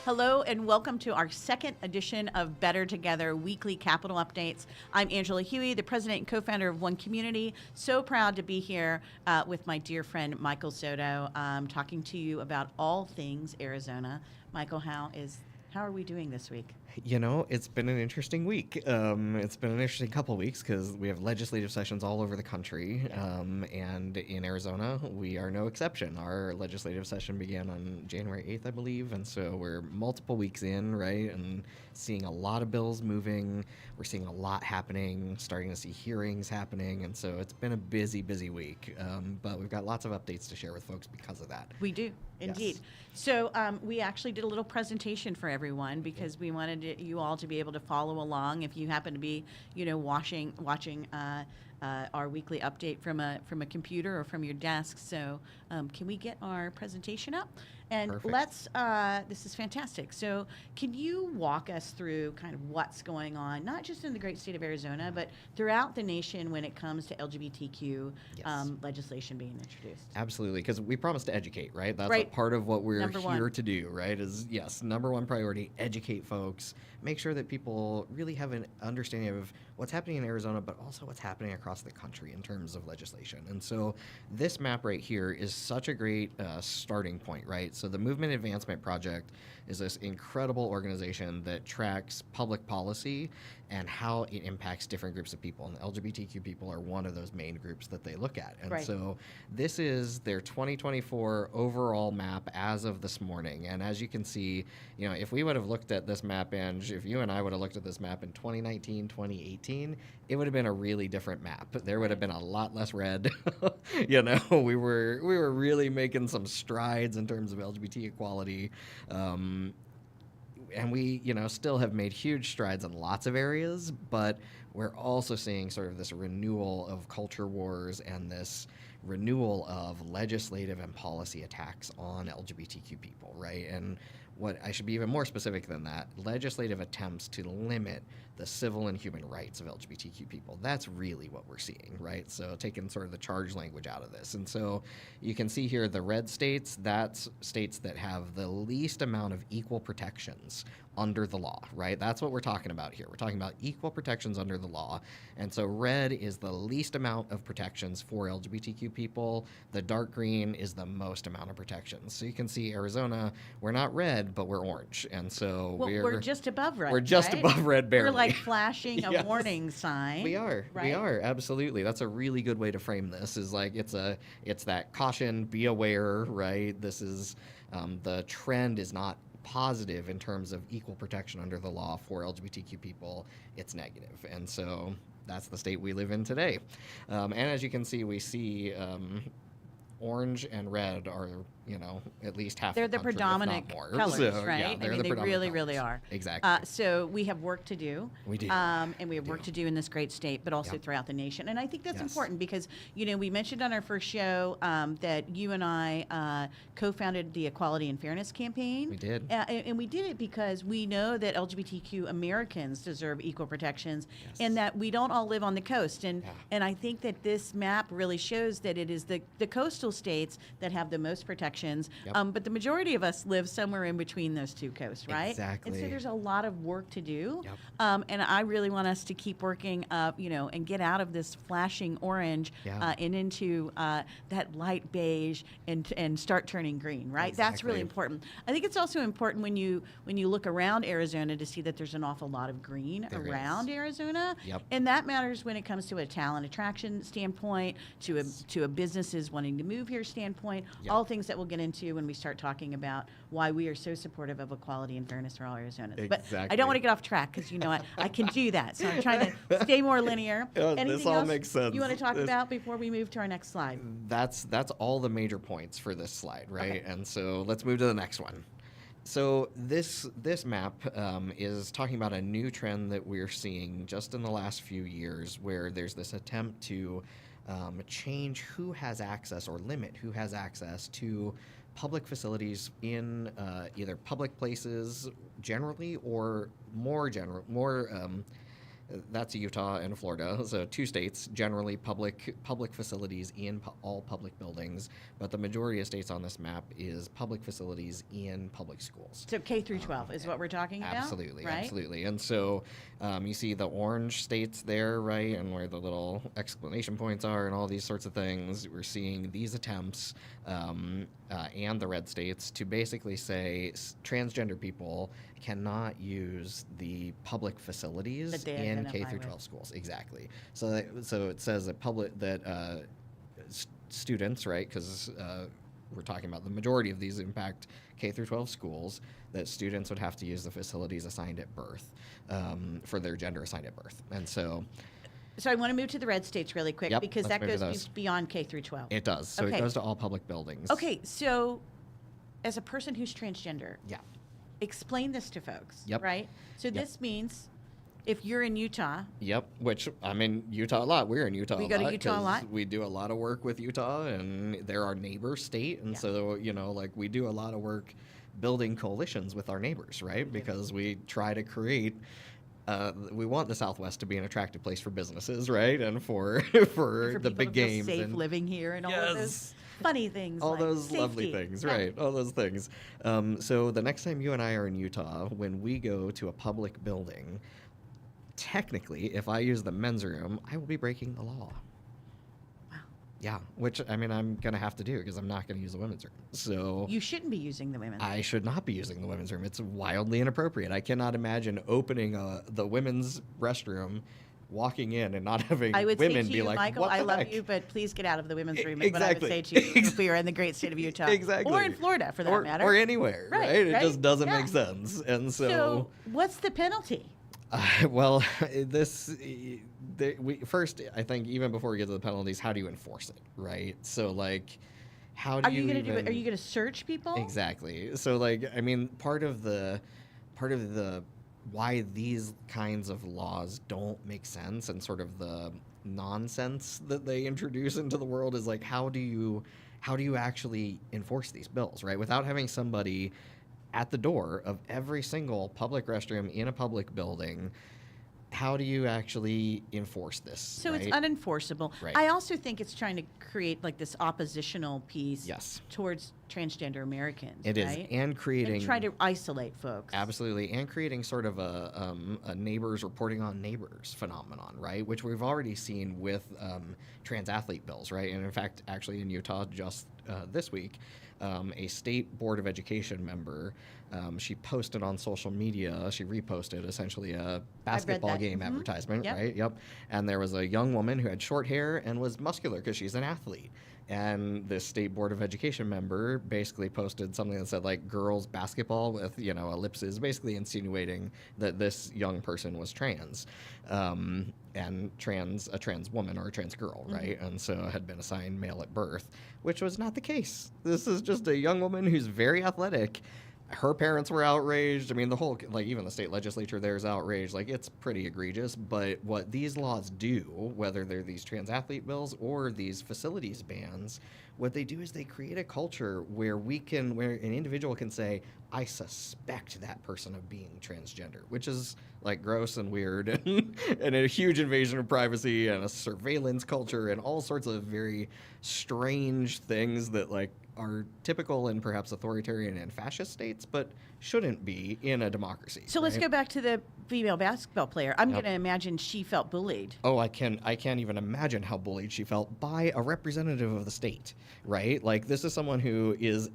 Hello and welcome to our second edition of Better Together Weekly Capital Updates. I'm Angela Hughey, the president and co-founder of One Community. So proud to be here with my dear friend Michael Soto, talking to you about all things Arizona. Michael, how are we doing this week? You know, it's been an interesting week. It's been an interesting couple weeks because we have legislative sessions all over the country, and in Arizona, we are no exception. Our legislative session began on January 8th, I believe, and so we're multiple weeks in, right, and seeing a lot of bills moving. We're seeing a lot happening, starting to see hearings happening, and so it's been a busy, busy week. But we've got lots of updates to share with folks because of that. We do, indeed. Yes. So we actually did a little presentation for everyone because we wanted you all to be able to follow along if you happen to be, watching our weekly update from a computer or from your desk. So can we get our presentation up? And Perfect. this is fantastic. So can you walk us through kind of what's going on, not just in the great state of Arizona, but throughout the nation when it comes to LGBTQ Yes. legislation being introduced? Absolutely, because we promised to educate, right? That's Right. a part of what we're Number here one. to do, right? Is yes, number one priority, educate folks, make sure that people really have an understanding of what's happening in Arizona, but also what's happening across the country in terms of legislation. And so this map right here is such a great starting point, right? So the Movement Advancement Project is this incredible organization that tracks public policy and how it impacts different groups of people. And the LGBTQ people are one of those main groups that they look at. And Right. so this is their 2024 overall map as of this morning. And as you can see, if we would have looked at this map, and if you and I would have looked at this map in 2019, 2018, it would have been a really different map. There would have been a lot less red. We were really making some strides in terms of LGBT equality. And we, still have made huge strides in lots of areas, but we're also seeing sort of this renewal of culture wars and this renewal of legislative and policy attacks on LGBTQ people, right? And what I should be even more specific than that, legislative attempts to limit the civil and human rights of LGBTQ people. That's really what we're seeing, right? So taking sort of the charge language out of this. And so you can see here the red states, that's states that have the least amount of equal protections under the law, right? That's what we're talking about here. We're talking about equal protections under the law. And so red is the least amount of protections for LGBTQ people. The dark green is the most amount of protections. So you can see Arizona, we're not red, but we're orange. And so we're just above red. We're just right? above red barely. We're like flashing a Yes. warning sign. We are. Right? We are. Absolutely. That's a really good way to frame this is like it's that caution, be aware, right? This is the trend is not positive in terms of equal protection under the law for LGBTQ people. It's negative. And so that's the state we live in today. And as you can see, we see orange and red are, at least half They're the the country, if predominant not more. colors, So, right? yeah, I they're mean, the they predominant really, really colors. are. Exactly. So we have work to do. We do. And we have We work do. to do in this great state, but also Yep. throughout the nation. And I think that's Yes. important because, we mentioned on our first show that you and I co-founded the Equality and Fairness Campaign. We did. And we did it because we know that LGBTQ Americans deserve equal protections Yes. and that we don't all live on the coast. And, Yeah. and I think that this map really shows that it is the coastal states that have the most protections. Yep. But the majority of us live somewhere in between those two coasts, right? Exactly. And so there's a lot of work to do. Yep. And I really want us to keep working, and get out of this flashing orange Yeah. and into that light beige and start turning green, right? That's really Exactly. important. I think it's also important when you look around Arizona to see that there's an awful lot of green There around is. Arizona. Yep. And that matters when it comes to a talent attraction standpoint, to Yes. a businesses wanting to move here standpoint, Yep. all things that we'll get into when we start talking about why we are so supportive of equality and fairness for all Arizonans. But I Exactly. don't want to get off track because I can do that. So I'm trying to stay more linear. This Anything all else makes sense. you want to talk This- about before we move to our next slide? That's all the major points for this slide, right? Okay. And so let's move to the next one. So this map is talking about a new trend that we're seeing just in the last few years, where there's this attempt to change who has access or limit who has access to public facilities in either public places generally or more That's Utah and Florida. So 2 states, generally public facilities in all public buildings, but the majority of states on this map is public facilities in public schools. So K through 12 is what we're talking about? Absolutely, right? absolutely. And so you see the orange states there, right, and where the little exclamation points are and all these sorts of things. We're seeing these attempts and the red states to basically say transgender people cannot use the public facilities in K through 12 schools. Exactly. So it says that students, right, because we're talking about the majority of these impact K through 12 schools, that students would have to use the facilities assigned at birth for their gender assigned at birth. And so I want to move to the red states really quick, Yep, because let's that move to goes those. beyond K through 12. it does. So Okay. it goes to all public buildings. Okay, so as a person who's transgender, Yeah. explain this to folks, Yep. right? So Yep. this means if you're in Utah, Yep, which I'm in Utah a lot. We're in Utah We a go to lot. Utah a 'Cause lot? We do a lot of work with Utah, and they're our neighbor state. And Yeah. so, like we do a lot of work building coalitions with our neighbors, right? Because we try to create, we want the Southwest to be an attractive place for businesses, right? And for for the people big to feel games. safe and living here and all of those funny things. all like those lovely safety. things, Yeah. right? All those things. So the next time you and I are in Utah, when we go to a public building, technically, if I use the men's room, I will be breaking the law. Wow. Yeah, which I'm going to have to do because I'm not going to use the women's room. So You shouldn't be using the women's. I should not be using the women's room. It's wildly inappropriate. I cannot imagine opening the women's restroom, walking in and not having I would say women to be you, like, Michael, what the I love heck? you, but please get out of the women's room. Is Exactly. what I would say to you if we were in the great state of Utah. Exactly. Or in Florida, for that matter. Or anywhere, Right, right? It right? just doesn't Yeah. make sense. And So what's the penalty? well, first, I think even before we get to the penalties, how do you enforce it, right? So, like, how do Are you going to do it? even- Are you going to search people? Exactly. So, like, I mean, part of the why these kinds of laws don't make sense and sort of the nonsense that they introduce into the world is like, how do you actually enforce these bills, right? Without having somebody at the door of every single public restroom in a public building, how do you actually enforce this? So right? it's unenforceable. Right. I also think it's trying to create like this oppositional piece Yes. towards transgender Americans. It is, right? and creating And try to isolate folks. absolutely, and creating sort of a neighbors reporting on neighbors phenomenon, right? Which we've already seen with trans athlete bills, right? And in fact, actually in Utah just this week, a state board of education member, she posted on social media, she reposted essentially a basketball that. game Mhm. advertisement, Yep. right? Yep. And there was a young woman who had short hair and was muscular because she's an athlete. And this state board of education member basically posted something that said like girls basketball with ellipses, basically insinuating that this young person was trans, and a trans woman or a trans girl, right? And so had been assigned male at birth, which was not the case. This is just a young woman who's very athletic. Her parents were outraged. I mean, the whole, like, even the state legislature there is outraged. Like, it's pretty egregious. But what these laws do, whether they're these trans athlete bills or these facilities bans, what they do is they create a culture where where an individual can say, I suspect that person of being transgender, which is like gross and weird and a huge invasion of privacy and a surveillance culture and all sorts of very strange things that like are typical in perhaps authoritarian and fascist states, but shouldn't be in a democracy. So let's right? go back to the female basketball player. I'm Yep. going to imagine she felt bullied. Oh, I can't even imagine how bullied she felt by a representative of the state, right? Like this is someone who is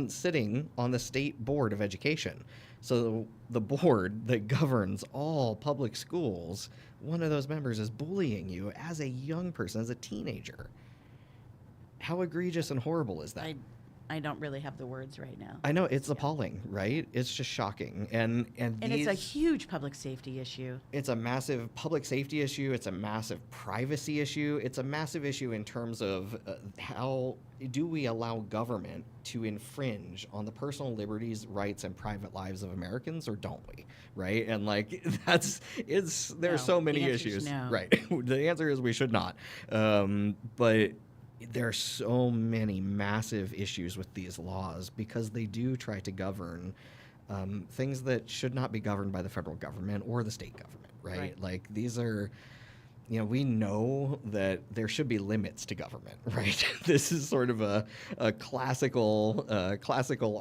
sitting on the state board of education. So the board that governs all public schools, one of those members is bullying you as a young person, as a teenager. How egregious and horrible is that? I don't really have the words right now. I know, it's appalling, right? It's just shocking. And It's a huge public safety issue. it's a massive public safety issue. It's a massive privacy issue. It's a massive issue in terms of how do we allow government to infringe on the personal liberties, rights, and private lives of Americans, or don't we? Right? And like there's No, so many the answer's issues. no. Right. The answer is we should not. But there are so many massive issues with these laws because they do try to govern things that should not be governed by the federal government or the state government, right? Like these are, we know that there should be limits to government, right? This is sort of a classical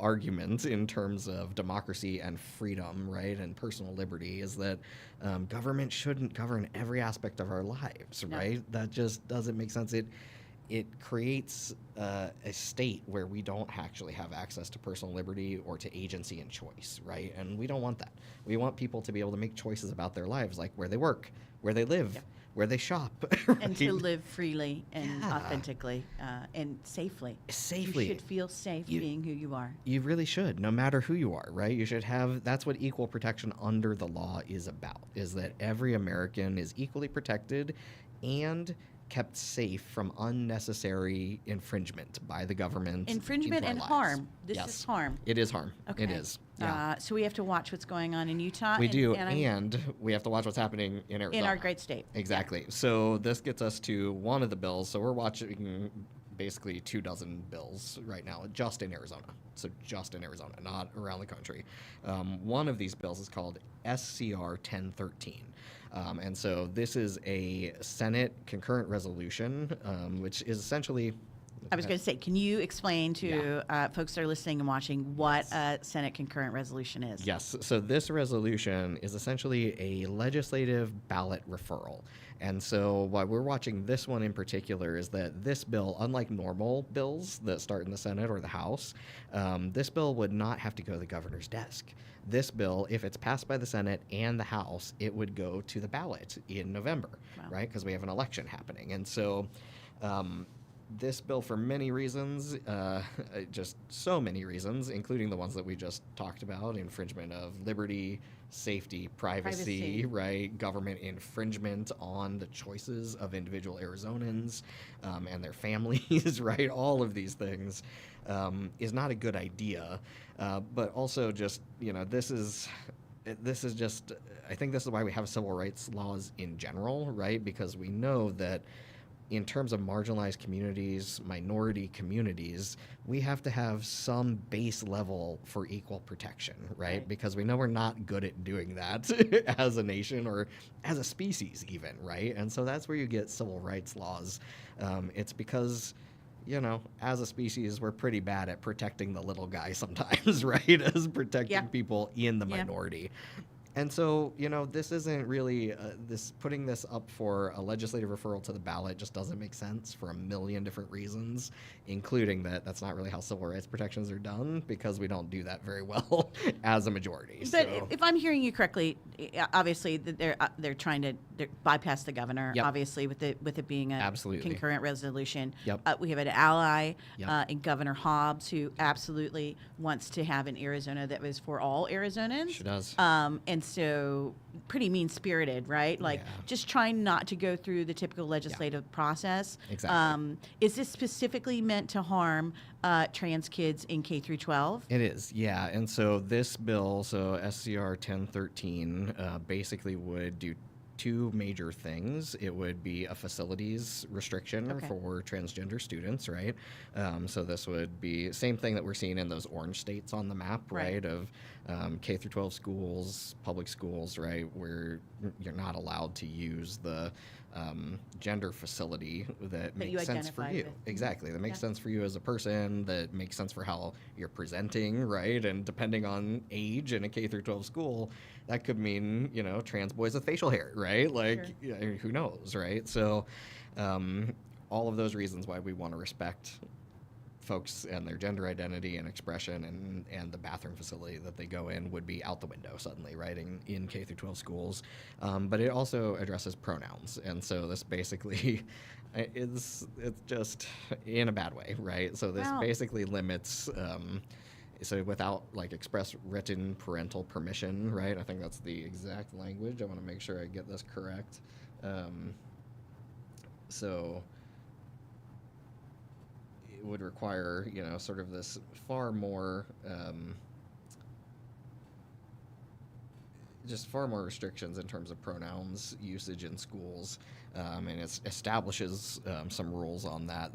argument in terms of democracy and freedom, right, and personal liberty, is that government shouldn't govern every aspect of our lives, right? That just doesn't make sense. It creates a state where we don't actually have access to personal liberty or to agency and choice, right? And we don't want that. We want people to be able to make choices about their lives, like where they work, where they live, where they shop. Right? And to live freely and authentically and safely. Safely. You should feel safe being who you are. You really should, no matter who you are, right? You should have, that's what equal protection under the law is about, is that every American is equally protected and kept safe from unnecessary infringement by the government. Infringement and harm. This is harm. It is harm. Okay. It is. Yeah. So we have to watch what's going on in Utah. We do, and we have to watch what's happening in Arizona. In our great state. Exactly. So this gets us to one of the bills. So we're watching basically 24 bills right now, just in Arizona. So just in Arizona, not around the country. One of these bills is called SCR 1013. And so this is a Senate concurrent resolution, which is essentially... I was going to say, can you explain to folks that are listening and watching what a Senate concurrent resolution is? Yes. So this resolution is essentially a legislative ballot referral. And so why we're watching this one in particular is that this bill, unlike normal bills that start in the Senate or the House, this bill would not have to go to the governor's desk. This bill, if it's passed by the Senate and the House, it would go to the ballot in November, right? Because we have an election happening. And so this bill, for many reasons, just so many reasons, including the ones that we just talked about, infringement of liberty, safety, privacy, right? Government infringement on the choices of individual Arizonans and their families, right? All of these things is not a good idea. But also just, this is just, I think this is why we have civil rights laws in general, right? Because we know that in terms of marginalized communities, minority communities, we have to have some base level for equal protection, right? Because we know we're not good at doing that as a nation or as a species even, right? And so that's where you get civil rights laws. It's because, as a species, we're pretty bad at protecting the little guy sometimes, right? As protecting people in the minority. And so, this isn't really, putting this up for a legislative referral to the ballot just doesn't make sense for a million different reasons, including that's not really how civil rights protections are done, because we don't do that very well as a majority. But if I'm hearing you correctly, obviously they're trying to bypass the governor, obviously, with it being a concurrent resolution. We have an ally in Governor Hobbs, who absolutely wants to have an Arizona that was for all Arizonans. She does. And so pretty mean-spirited, right? Like just trying not to go through the typical legislative process. Exactly. Is this specifically meant to harm trans kids in K through 12? It is, yeah. And so this bill, so SCR 1013, basically would do two major things. It would be a facilities restriction for transgender students, right? So this would be same thing that we're seeing in those orange states on the map, right? Of K through 12 schools, public schools, right, where you're not allowed to use the gender facility that makes sense for you. Exactly. That makes sense for you as a person, that makes sense for how you're presenting, right? And depending on age in a K through 12 school, that could mean, trans boys with facial hair, right? Like, who knows, right? So all of those reasons why we want to respect folks and their gender identity and expression and the bathroom facility that they go in would be out the window suddenly, right, in K through 12 schools. But it also addresses pronouns. And so this basically it's just in a bad way, right? So this basically limits so without express written parental permission, right? I think that's the exact language. I want to make sure I get this correct. So it would require, sort of this far more, just far more restrictions in terms of pronouns usage in schools, and it establishes some rules on that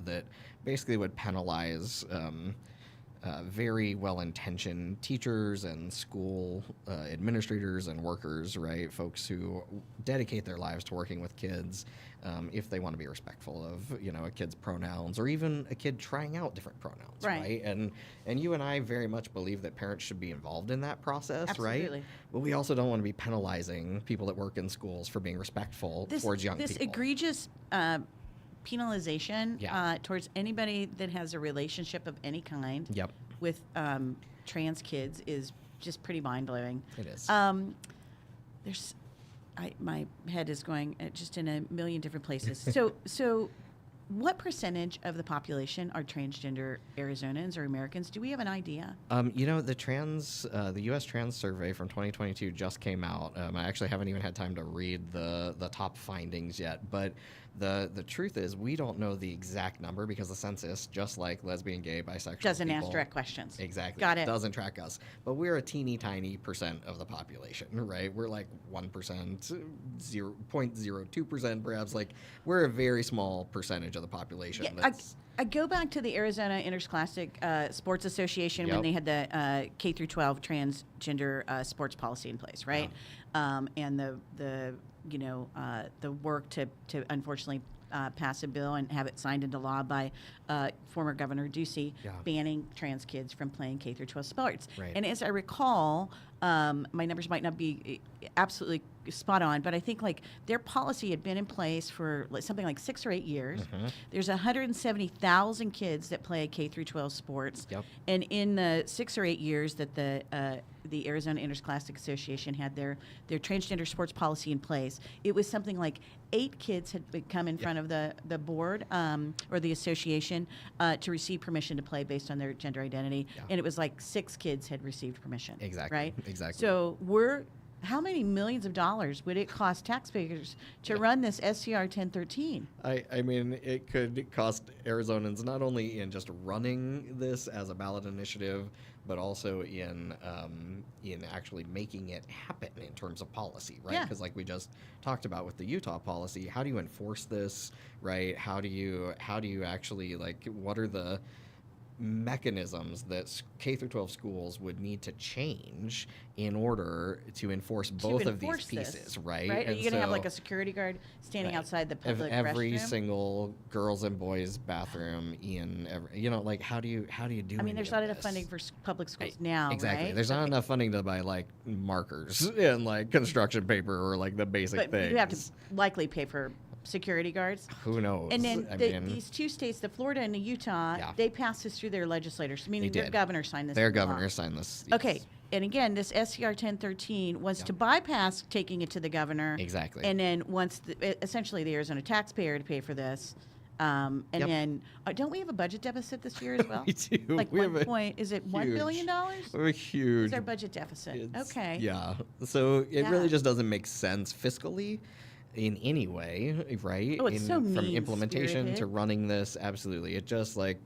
basically would penalize very well-intentioned teachers and school administrators and workers, right? Folks who dedicate their lives to working with kids, if they want to be respectful of, a kid's pronouns or even a kid trying out different pronouns, right? And you and I very much believe that parents should be involved in that process, Absolutely. right? But we also don't want to be penalizing people that work in schools for being respectful towards young people. This egregious penalization towards anybody that has a relationship of any kind with trans kids is just pretty mind-blowing. It is. My head is going just in a million different places. So what percentage of the population are transgender Arizonans or Americans? Do we have an idea? The U.S. Trans Survey from 2022 just came out. I actually haven't even had time to read the top findings yet, but the truth is we don't know the exact number because the census, just like lesbian, gay, bisexual doesn't people, ask direct questions. Exactly. Got it. Doesn't track us. But we're a teeny tiny percent of the population, right? We're like 1%, 0.02% perhaps. Like we're a very small percentage of the population. Yeah, I go back to the Arizona Interscholastic Sports Association when they had the K through 12 transgender sports policy in place, right? And the work to unfortunately pass a bill and have it signed into law by former Governor Ducey, banning trans kids from playing K through 12 sports. Right. And as I recall, my numbers might not be absolutely spot on, but I think like their policy had been in place for something like 6 or 8 years. There's 170,000 kids that play K through 12 sports, and in the 6 or 8 years that the Arizona Interscholastic Association had their transgender sports policy in place, it was something like 8 kids had come in front of the board or the association to receive permission to play based on their gender identity, and it was like 6 kids had received permission. Exactly. Right. Exactly. So how many millions of dollars would it cost taxpayers to run this SCR 1013? I mean, it could cost Arizonans not only in just running this as a ballot initiative, but also in actually making it happen in terms of policy, right? Because like we just talked about with the Utah policy, how do you enforce this, right? How do you actually, like, what are the mechanisms that K through 12 schools would need to change in order to enforce both of these pieces, right? Are you going to have like a security guard standing outside the public every restroom? single girls and boys bathroom in every, like how do you do? I mean, there's not enough funding for public schools now, exactly. Right? There's not enough funding to buy like markers and like construction paper or like the basic things. You have to likely pay for security guards. Who knows? And then these 2 states, the Florida and the Utah, they passed this through their legislators, meaning their governor signed this. Their governor signed this. Yes. Okay. And again, this SCR 1013 was to bypass taking it to the governor. Exactly. And then essentially the Arizona taxpayer to pay for this. And then, don't we have a budget deficit this year as well? We do. Like is it $1 billion? We're huge. It's our budget deficit. Okay. Yeah. So it really just doesn't make sense fiscally in any way, right? Oh, it's so from implementation mean-spirited. to running this, absolutely. It just like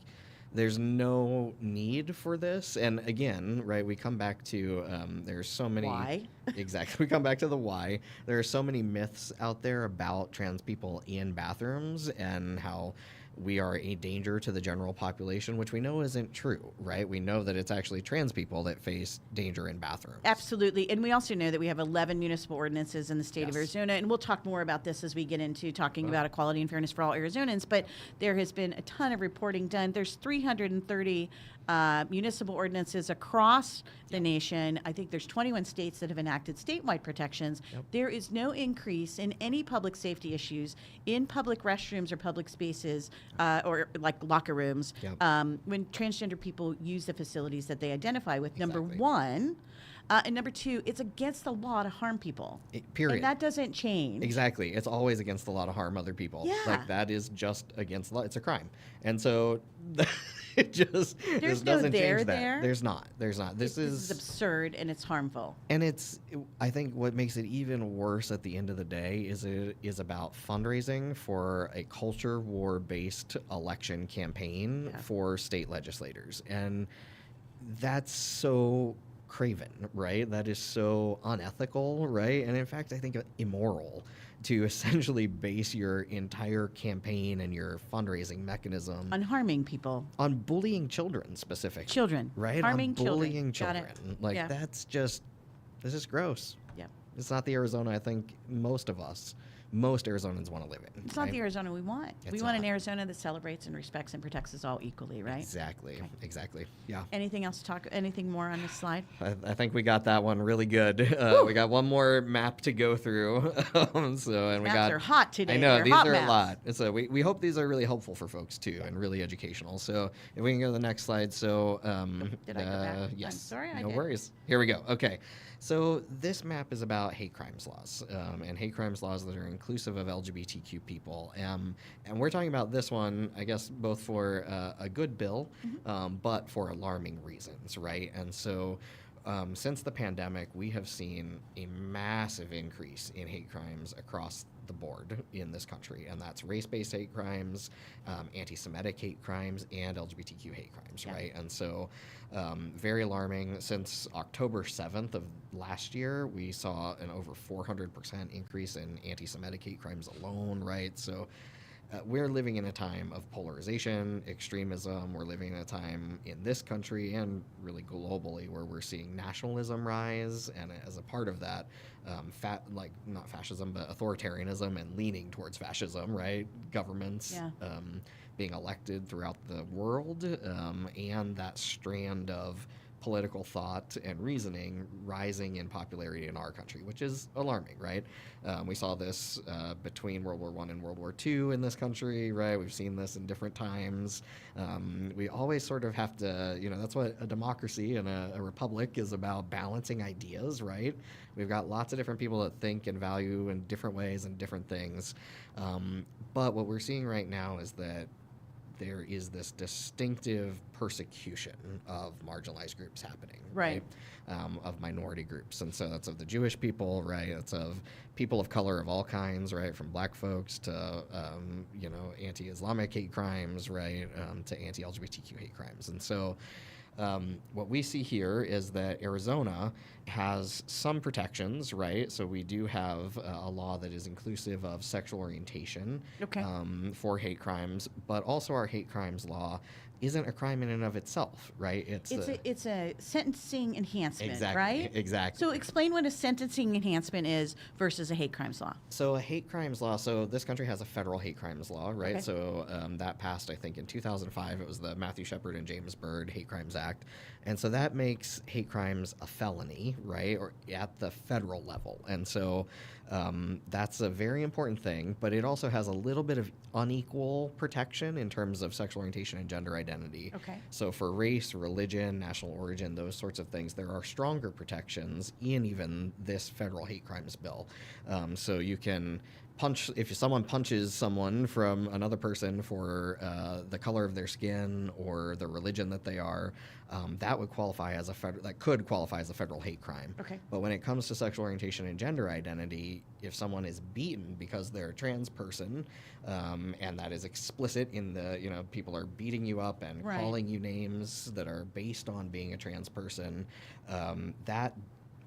there's no need for this. And again, right, we come back to there's so many why. Exactly. We come back to the why. There are so many myths out there about trans people in bathrooms and how we are a danger to the general population, which we know isn't true, right? We know that it's actually trans people that face danger in bathrooms. Absolutely. And we also know that we have 11 municipal ordinances in the state of Arizona, and we'll talk more about this as we get into talking about equality and fairness for all Arizonans, but there has been a ton of reporting done. There's 330 municipal ordinances across the nation. I think there's 21 states that have enacted statewide protections. There is no increase in any public safety issues in public restrooms or public spaces or like locker rooms when transgender people use the facilities that they identify with. Number one. And number 2, it's against the law to harm people. Period. And that doesn't change. Exactly. It's always against the law to harm other people. Yeah. Like that is just against the law. It's a crime. And so it just There's doesn't no there change that. there. There's not. This is absurd and it's harmful. And I think what makes it even worse at the end of the day is it is about fundraising for a culture war based election campaign for state legislators. And that's so craven, right? That is so unethical, right? And in fact, I think immoral to essentially base your entire campaign and your fundraising mechanism On harming people. on bullying children specifically. Children. Right? Harming on bullying children. children. Like, Yeah. this is gross. Yeah. It's not the Arizona I think most Arizonans want to live in. It's not the Arizona we want. It's we want an not. Arizona that celebrates and respects and protects us all equally, right? Exactly. Okay. Exactly. Yeah. Anything else to talk? Anything more on this slide? I think we got that one really good. We got one more map to go through. Maps are hot today. I know They're these hot are maps. a lot. So we hope these are really helpful for folks too, and really educational. So if we can go to the next slide. So Did I go back? yes. I'm sorry, I No did. worries. Here we go. Okay. So this map is about hate crimes laws and hate crimes laws that are inclusive of LGBTQ people. And we're talking about this one, I guess, both for a good bill, but for alarming reasons, right? And so since the pandemic, we have seen a massive increase in hate crimes across the board in this country, and that's race-based hate crimes, anti-Semitic hate crimes, and LGBTQ hate crimes, Yeah. right? And so very alarming. Since October 7th of last year, we saw an over 400% increase in anti-Semitic hate crimes alone, right? So we're living in a time of polarization, extremism. We're living in a time in this country and really globally where we're seeing nationalism rise, and as a part of that, not fascism, but authoritarianism and leaning towards fascism, right? Governments being elected throughout the world, and that strand of political thought and reasoning rising in popularity in our country, which is alarming, right? We saw this between World War I and World War II in this country, right? We've seen this in different times. We always sort of have to, that's what a democracy and a republic is about, balancing ideas, right? We've got lots of different people that think and value in different ways and different things. But what we're seeing right now is that there is this distinctive persecution of marginalized groups happening, right? Of minority groups. And so that's of the Jewish people, right? It's of people of color of all kinds, right? From black folks to, anti-Islamic hate crimes, right? To anti-LGBTQ hate crimes. And so what we see here is that Arizona has some protections, right? So we do have a law that is inclusive of sexual orientation for hate crimes, but also our hate crimes law isn't a crime in and of itself, right? It's a sentencing enhancement, exactly, right? Exactly. So explain what a sentencing enhancement is versus a hate crimes law. So a hate crimes law, so this country has a federal hate crimes law, right? Okay. So that passed, I think, in 2005. It was the Matthew Shepard and James Byrd Hate Crimes Act. And so that makes hate crimes a felony, right? Or at the federal level. And so that's a very important thing, but it also has a little bit of unequal protection in terms of sexual orientation and gender identity. Okay. So for race, religion, national origin, those sorts of things, there are stronger protections in even this federal hate crimes bill. So you can punch, if someone punches someone from another person for the color of their skin or the religion that they are, that would qualify as could qualify as a federal hate crime. Okay. But when it comes to sexual orientation and gender identity, if someone is beaten because they're a trans person, and that is explicit in the, people are beating you up and calling you names that are based on being a trans person, that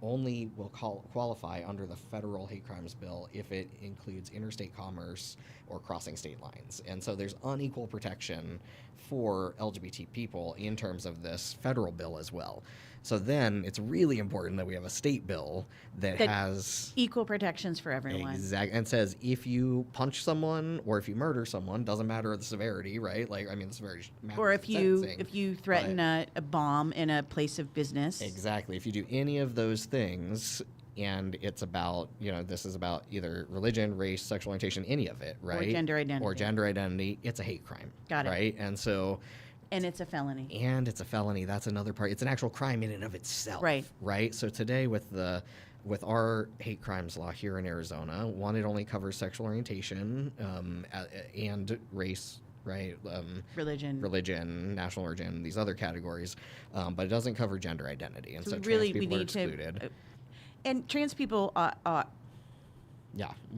only will qualify under the federal hate crimes bill if it includes interstate commerce or crossing state lines. And so there's unequal protection for LGBT people in terms of this federal bill as well. So then it's really important that we have a state bill that has equal protections for everyone. And says if you punch someone or if you murder someone, doesn't matter the severity, right? The severity matters. Or if you threaten a bomb in a place of business. Exactly. If you do any of those things, and it's about, this is about either religion, race, sexual orientation, any of it, right? Or gender identity. It's a hate crime. Got it. Right? And so... And it's a felony. That's another part. It's an actual crime in and of itself. Right. Right? So today with our hate crimes law here in Arizona, one, it only covers sexual orientation and race, right? Religion, national origin, these other categories, but it doesn't cover gender identity. And so really, trans people we are need excluded. And trans people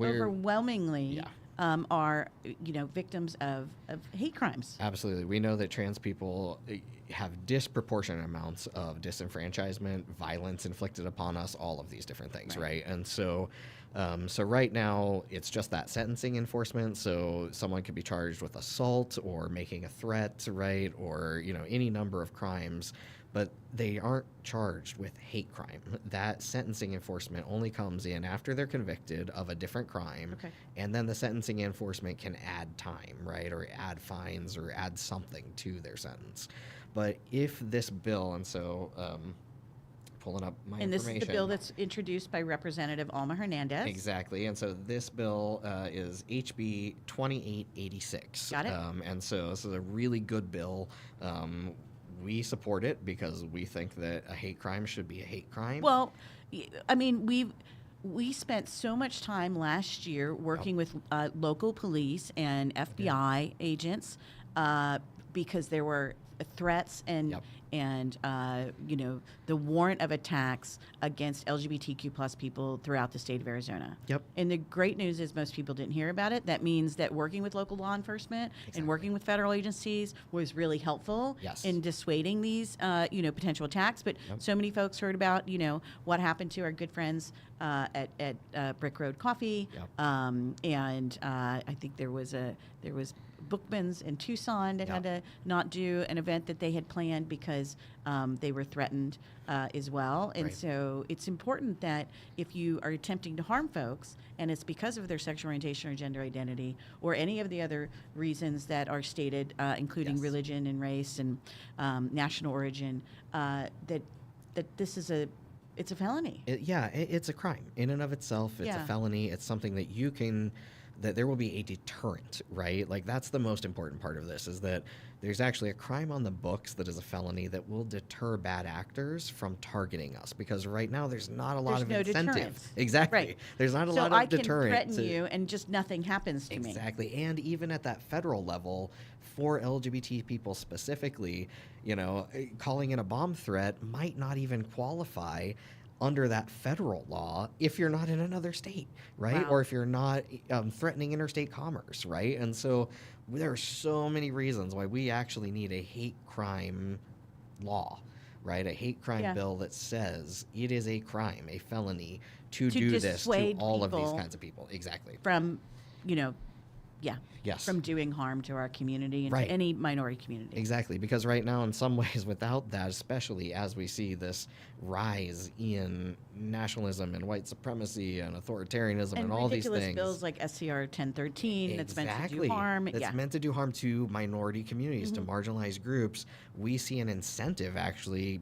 overwhelmingly are, victims of hate crimes. Absolutely. We know that trans people have disproportionate amounts of disenfranchisement, violence inflicted upon us, all of these different things, right? And so right now, it's just that sentencing enforcement. So someone could be charged with assault or making a threat, right? Or, any number of crimes, but they aren't charged with hate crime. That sentencing enforcement only comes in after they're convicted of a different crime. Okay. And then the sentencing enforcement can add time, right? Or add fines or add something to their sentence. But if this bill, and so pulling up my And this information. is the bill that's introduced by Representative Alma Hernandez. Exactly. And so this bill is HB 2886. Got it. And so this is a really good bill. We support it because we think that a hate crime should be a hate crime. Well, I mean, we spent so much time last year working with local police and FBI agents because there were threats and the warrant of attacks against LGBTQ plus people throughout the state of Arizona. Yep. And the great news is most people didn't hear about it. That means that working with local law enforcement and working with federal agencies was really helpful in dissuading these, potential attacks. But so many folks heard about, what happened to our good friends at Brick Road Coffee, and I think there was Bookman's in Tucson that had to not do an event that they had planned because they were threatened as well. And so it's important that if you are attempting to harm folks and it's because of their sexual orientation or gender identity or any of the other reasons that are stated, including religion and race and national origin, that this is it's a felony. It's a crime in and of itself. It's a felony. It's something that there will be a deterrent, right? Like that's the most important part of this is that there's actually a crime on the books that is a felony that will deter bad actors from targeting us because right now there's not a lot of incentive. Deterrence. Exactly. Right. There's not a lot of deterrent. So I can threaten you and just nothing happens to me. Exactly. And even at that federal level for LGBT people specifically, calling in a bomb threat might not even qualify under that federal law if you're not in another state, right? Wow. Or if you're not threatening interstate commerce, right? And so there are so many reasons why we actually need a hate crime law, right? A hate crime bill that says it is a crime, a felony to do this to all of these kinds of people. Exactly. From, Yes. from doing harm to our community and to any minority community. Exactly, because right now, in some ways, without that, especially as we see this rise in nationalism and white supremacy and authoritarianism and all these things. ridiculous bills like SCR 1013 that's meant to do harm. That's meant to do harm to minority communities, to marginalized groups. We see an incentive actually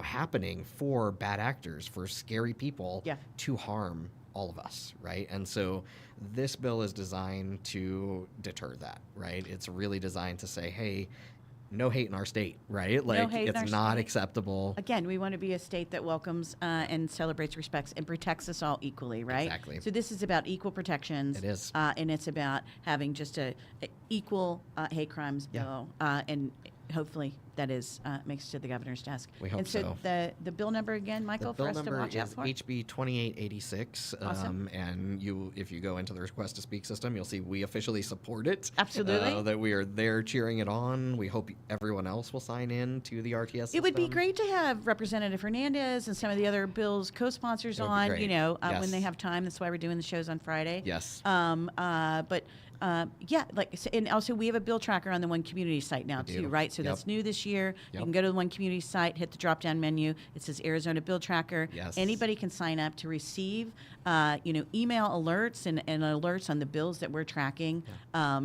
happening for bad actors, for scary people to harm all of us, right? And so this bill is designed to deter that, right? It's really designed to say, hey, no hate in our state, right? Like, it's not acceptable. Again, we want to be a state that welcomes and celebrates, respects, and protects us all equally, right? Exactly. So this is about equal protections. It is. And it's about having just a equal hate crimes bill. And hopefully that makes it to the governor's desk. We hope and so. The bill number again, Michael, for us to watch out for? HB 2886. Awesome. And if you go into the request to speak system, you'll see we officially support it. Absolutely. That we are there cheering it on. We hope everyone else will sign in to the RTS system. It would be great to have Representative Hernandez and some of the other bills co-sponsors on, when they have time. That's why we're doing the shows on Friday. Yes. And also we have a bill tracker on the One Community site now too, right? So that's new this year. You can go to the One Community site, hit the drop-down menu. It says Arizona Bill Tracker. Yes. Anybody can sign up to receive, email alerts and alerts on the bills that we're tracking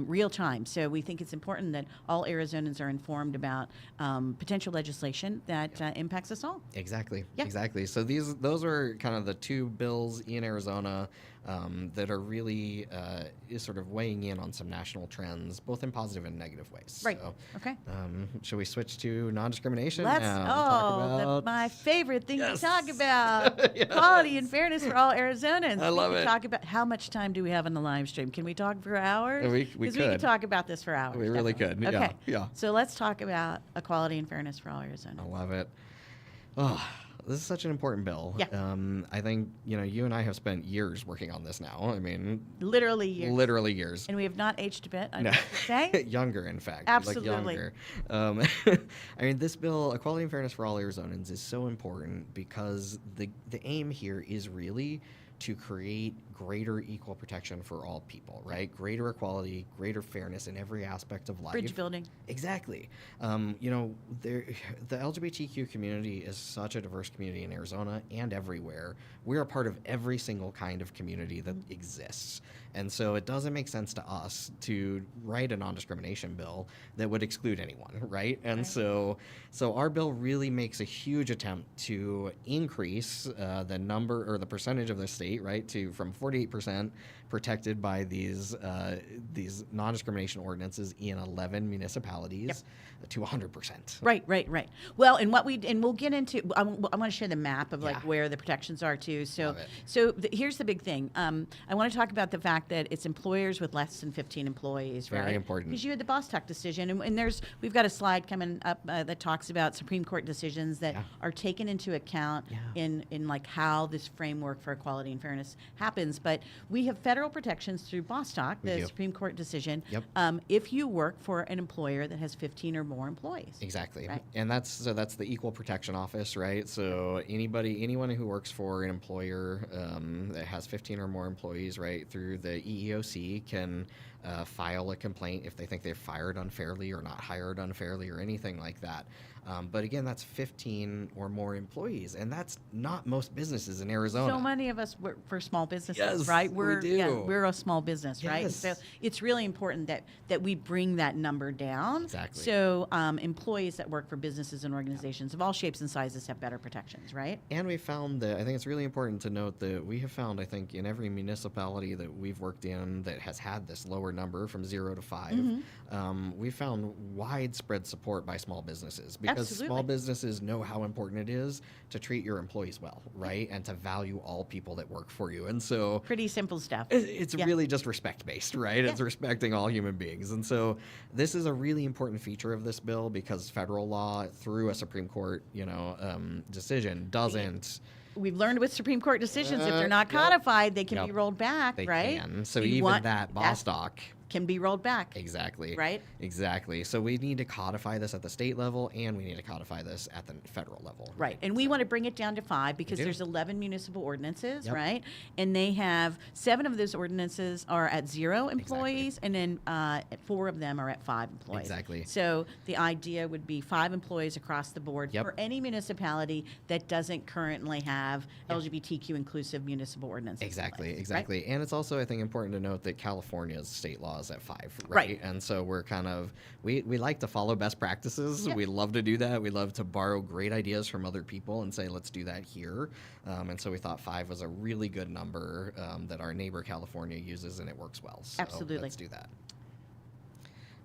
real time. So we think it's important that all Arizonans are informed about potential legislation that impacts us all. Exactly. Yeah. Exactly. So those are kind of the two bills in Arizona that are really sort of weighing in on some national trends, both in positive and negative ways. Right. So, okay. Should we switch to non-discrimination? Let's. My favorite thing to talk about: equality and fairness for all Arizonans. I love it. Talk about how much time do we have on the live stream? Can we talk for hours? We could. We could talk about this for hours. We really could. Okay. Yeah. So let's talk about equality and fairness for all Arizonans. I love it. Oh, this is such an important bill. Yeah. I think, you and I have spent years working on this now. I mean, Literally years. literally years. And we have not aged a bit, I No. have to say. Younger, in fact. Absolutely. Like younger. I mean, this bill, Equality and Fairness for All Arizonans, is so important because the aim here is really to create greater equal protection for all people, right? Greater equality, greater fairness in every aspect of life. Bridge building. Exactly. The LGBTQ community is such a diverse community in Arizona and everywhere. We're a part of every single kind of community that exists. And so it doesn't make sense to us to write a non-discrimination bill that would exclude anyone, right? And so our bill really makes a huge attempt to increase the number or the percentage of the state, right, from 48% protected by these non-discrimination ordinances in 11 municipalities to 100%. Right. Well, and we'll get into. I want to share the map of where the protections are too. So here's the big thing. I want to talk about the fact that it's employers with less than 15 employees. Very important. Because you had the Bostock decision, and we've got a slide coming up that talks about Supreme Court decisions that are taken into account in like how this framework for equality and fairness happens. But we have federal protections through Bostock, the Supreme Court decision. If you work for an employer that has 15 or more employees. Exactly. Right? And that's the Equal Protection Office, right? So anyone who works for an employer that has 15 or more employees, right, through the EEOC can file a complaint if they think they're fired unfairly or not hired unfairly or anything like that. But again, that's 15 or more employees, and that's not most businesses in Arizona. So many of us work for small businesses, Yes, right? we do. Yeah, we're a small business, right? Yes. So it's really important that we bring that number down. Exactly. So employees that work for businesses and organizations of all shapes and sizes have better protections, right? And we found that, I think it's really important to note that we have found, I think, in every municipality that we've worked in that has had this lower number from 0 to 5, we found widespread support by small businesses because small businesses know how important it is to treat your employees well, right? And to value all people that work for you. And so pretty simple stuff. It's really just respect-based, right? It's respecting all human beings. And so this is a really important feature of this bill because federal law through a Supreme Court, decision doesn't. We've learned with Supreme Court decisions, if they're not codified, they can be rolled back, They right? can. So even that Bostock can be rolled back. Exactly. Right? Exactly. So we need to codify this at the state level, and we need to codify this at the federal level. Right. And we want to bring it down to 5 because there's 11 municipal ordinances, right? And they have 7 of those ordinances are at 0 employees, and then 4 of them are at 5 employees. Exactly. So the idea would be 5 employees across the board for any municipality that doesn't currently have LGBTQ inclusive municipal ordinances. Exactly. Right? And it's also, I think, important to note that California's state law is at 5, right? And so we're kind of, we like to follow best practices. We love to do that. We love to borrow great ideas from other people and say, let's do that here. And so we thought 5 was a really good number that our neighbor California uses, and it works well. So Absolutely. Let's do that.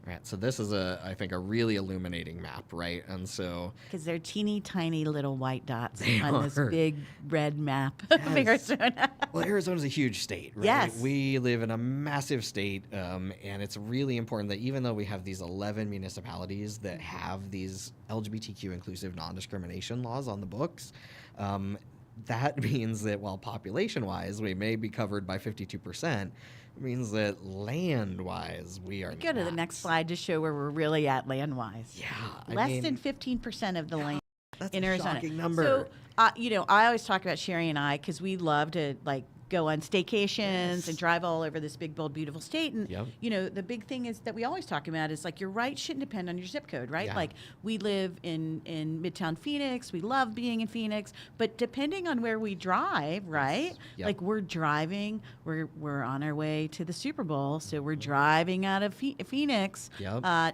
All right, so this is I think a really illuminating map, right? And so because they're teeny tiny little white dots on this big red map of Arizona. Well, Arizona's a huge state, right? Yes. We live in a massive state, and it's really important that even though we have these 11 municipalities that have these LGBTQ inclusive non-discrimination laws on the books, that means that while population-wise we may be covered by 52%, it means that land-wise we are Go to the next slide to show where we're really at land-wise. Yeah. Less than 15% of the land that's in a Arizona. Shocking number. So, I always talk about Sherry and I because we love to go on staycations and drive all over this big, bold, beautiful state. And, the big thing is that we always talk about is your rights shouldn't depend on your zip code, right? Yeah. Like we live in Midtown Phoenix. We love being in Phoenix. But depending on where we drive, right? Like we're driving, we're on our way to the Super Bowl. So we're driving out of Phoenix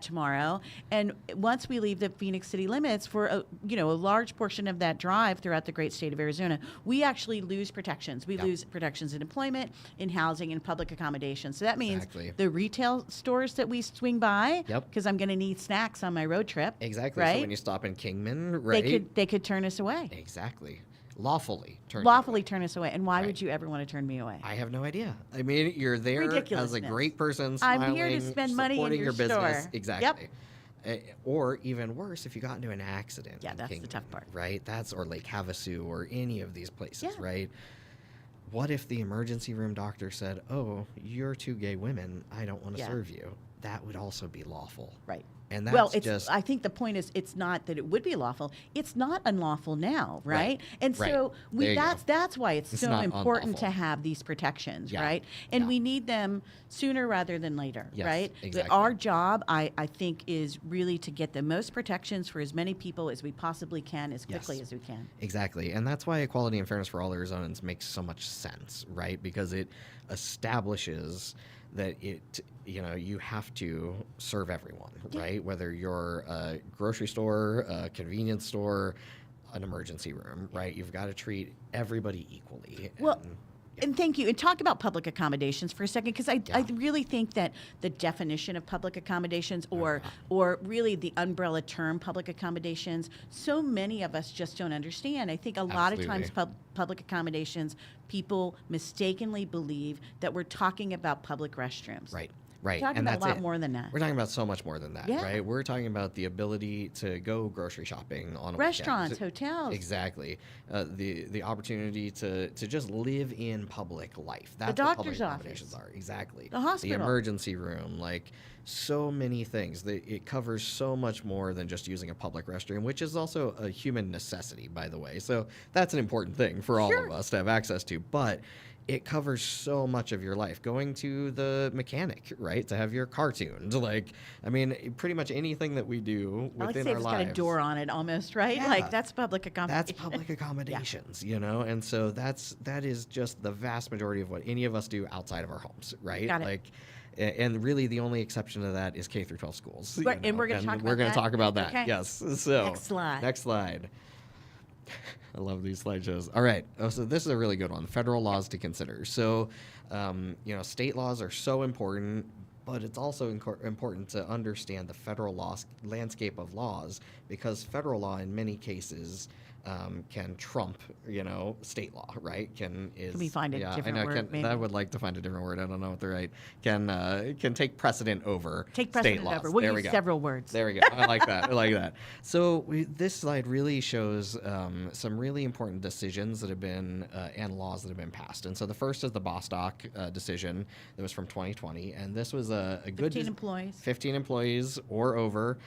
tomorrow. And once we leave the Phoenix city limits for a large portion of that drive throughout the great state of Arizona, we actually lose protections. We lose protections in employment, in housing, and public accommodation. So that means the retail stores that we swing by, because I'm going to need snacks on my road trip. Exactly. Right? So when you stop in Kingman, right? They could turn us away. Exactly. Lawfully turn us away. And why would you ever want to turn me away? I have no idea. I mean, you're there as a great person, smiling, I'm here to spend money in your business. store. Exactly. Or even worse, if you got into an accident. Yeah, in that's the Kingman, tough part. right? Or Lake Havasu or any of these places, Yeah. right? What if the emergency room doctor said, "Oh, you're two gay women. I don't want to Yeah. serve you." That would also be lawful. Right. And Well, that's I think the point is, it's not that it would be lawful. It's not unlawful now, right? Right, And right. so There you go. that's why it's It's so not important to unlawful. have these protections, Yeah, right? And yeah. we need them sooner rather than later, Yes, right? exactly. Our job, I think, is really to get the most protections for as many people as we possibly can, as quickly Yes. as we can. Exactly. And that's why equality and fairness for all Arizonans makes so much sense, right? Because it establishes that you have to serve everyone, Yeah. right? Whether you're a grocery store, a convenience store, an emergency room, right? You've got to treat everybody equally. Well, and, and thank you. And talk about public accommodations for a second, because I Yeah. really think that the definition of public accommodations, or really the umbrella term public accommodations, so many of us just don't understand. I think a lot of times Absolutely. public accommodations, people mistakenly believe that we're talking about public restrooms. Right. Right. We're talking And about that's a lot it. more than that. We're talking about so much more than that, Yeah. right? We're talking about the ability to go grocery shopping on a Restaurants, weekend. hotels. Exactly. The opportunity to just live in public life. That's what doctor's public accommodations office. are. Exactly. The hospital. The emergency room, like so many things. It covers so much more than just using a public restroom, which is also a human necessity, by the way. So that's an important thing for all Sure. of us to have access to. But it covers so much of your life. Going to the mechanic, right, to have your car tuned. Like, I mean, pretty much anything that we do I like to within say our it's lives. got a door on it almost, right? Yeah. Like, that's public accommodation. That's public accommodations, and so that is just the vast majority of what any of us do outside of our homes, right? Got it. Like, and really the only exception to that is K through 12 schools. Right, and we're gonna talk we're about gonna that. talk about that. Okay. Yes. So Next slide. Next slide. I love these slideshows. All right. Oh, so this is a really good one. Federal laws to consider. So, state laws are so important, but it's also important to understand the federal landscape of laws, because federal law in many cases can trump, state law, right? Can we find a different I know, word, maybe? I would like to find a different word. I don't know what the right can take precedent over Take state precedent laws. over. We'll There we use go. several words. There we go. I like that. I like that. So this slide really shows some really important decisions that have been and laws that have been passed. And so the first is the Bostock decision that was from 2020, and this was a good 15 employees. 15 employees or over.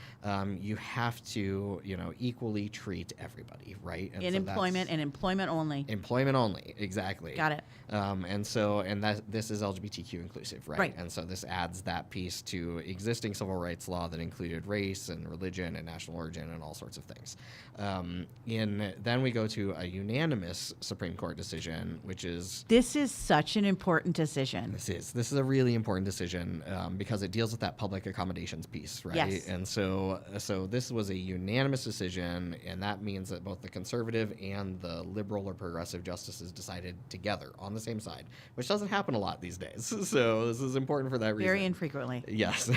You have to equally treat everybody, right? And In so employment that's and employment only. employment only, exactly. Got it. And this is LGBTQ inclusive, right? Right. And so this adds that piece to existing civil rights law that included race and religion and national origin and all sorts of things. Then we go to a unanimous Supreme Court decision, which is This is such an important decision. this is a really important decision because it deals with that public accommodations piece, right? Yes. And so this was a unanimous decision, and that means that both the conservative and the liberal or progressive justices decided together on the same side, which doesn't happen a lot these days. So this is important for that reason. Very infrequently. Yes.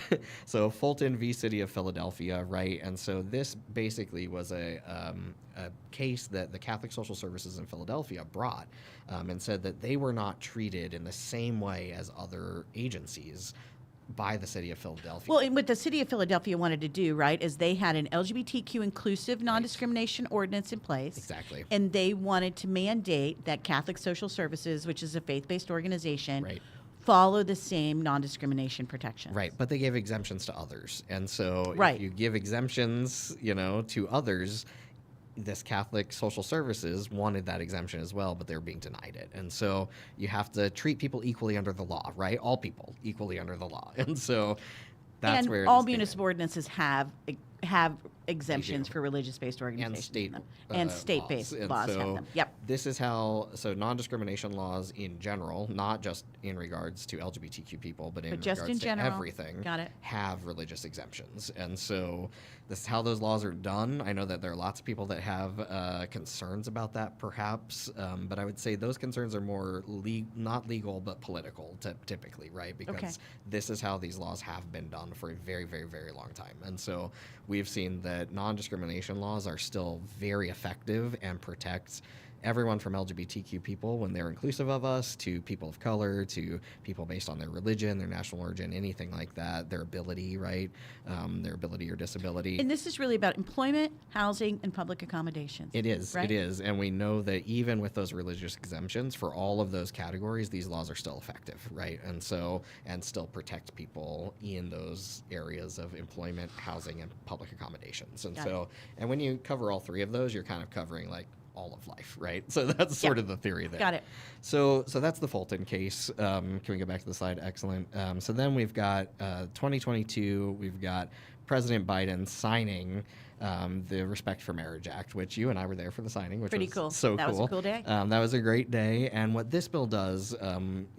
So Fulton v. City of Philadelphia, right? And so this basically was a case that the Catholic Social Services in Philadelphia brought and said that they were not treated in the same way as other agencies by the City of Philadelphia. Well, and what the city of Philadelphia wanted to do, right, is they had an LGBTQ inclusive non-discrimination ordinance in place. Exactly. And they wanted to mandate that Catholic Social Services, which is a faith-based organization, Right. follow the same non-discrimination protections. Right, but they gave exemptions to others. And so Right. if you give exemptions, to others, this Catholic Social Services wanted that exemption as well, but they were being denied it. And so you have to treat people equally under the law, right? All people equally under the law. And so that's and where all this came in. municipal ordinances have exemptions for religious-based organizations. state, and state-based laws. And laws have so them. Yep. This is non-discrimination laws in general, not just in regards to LGBTQ people, but in just regards in general. to everything, Got it. have religious exemptions. And so this is how those laws are done. I know that there are lots of people that have concerns about that, perhaps, but I would say those concerns are more not legal, but political, typically, right? Because this is how these laws have been done for a very, very, very long time. And so we've seen that non-discrimination laws are still very effective and protect everyone from LGBTQ people, when they're inclusive of us, to people of color, to people based on their religion, their national origin, anything like that, their ability, right? Their ability or disability. And this is really about employment, housing, and public accommodations. It is. Right? It is. And we know that even with those religious exemptions, for all of those categories, these laws are still effective, right? And still protect people in those areas of employment, housing, and public accommodations. And and when you cover all three of those, you're kind of covering like all of life, right? So that's sort of the theory there. Got it. So that's the Fulton case. Can we go back to the slide? Excellent. So then we've got 2022. We've got President Biden signing the Respect for Marriage Act, which you and I were there for the signing, which Pretty was cool. so That cool. was a cool day. That was a great day. And what this bill does,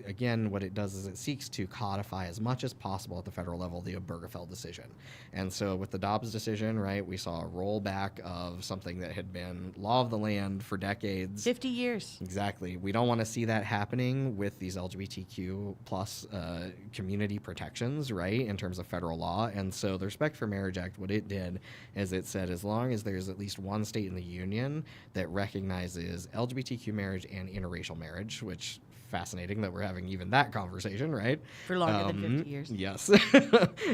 again, what it does is it seeks to codify as much as possible at the federal level the Obergefell decision. And so with the Dobbs decision, right, we saw a rollback of something that had been law of the land for decades. 50 years. Exactly. We don't want to see that happening with these LGBTQ plus community protections, right, in terms of federal law. And so the Respect for Marriage Act, what it did is it said as long as there's at least one state in the union that recognizes LGBTQ marriage and interracial marriage, which fascinating that we're having even that conversation, right? For longer than 50 years. Yes.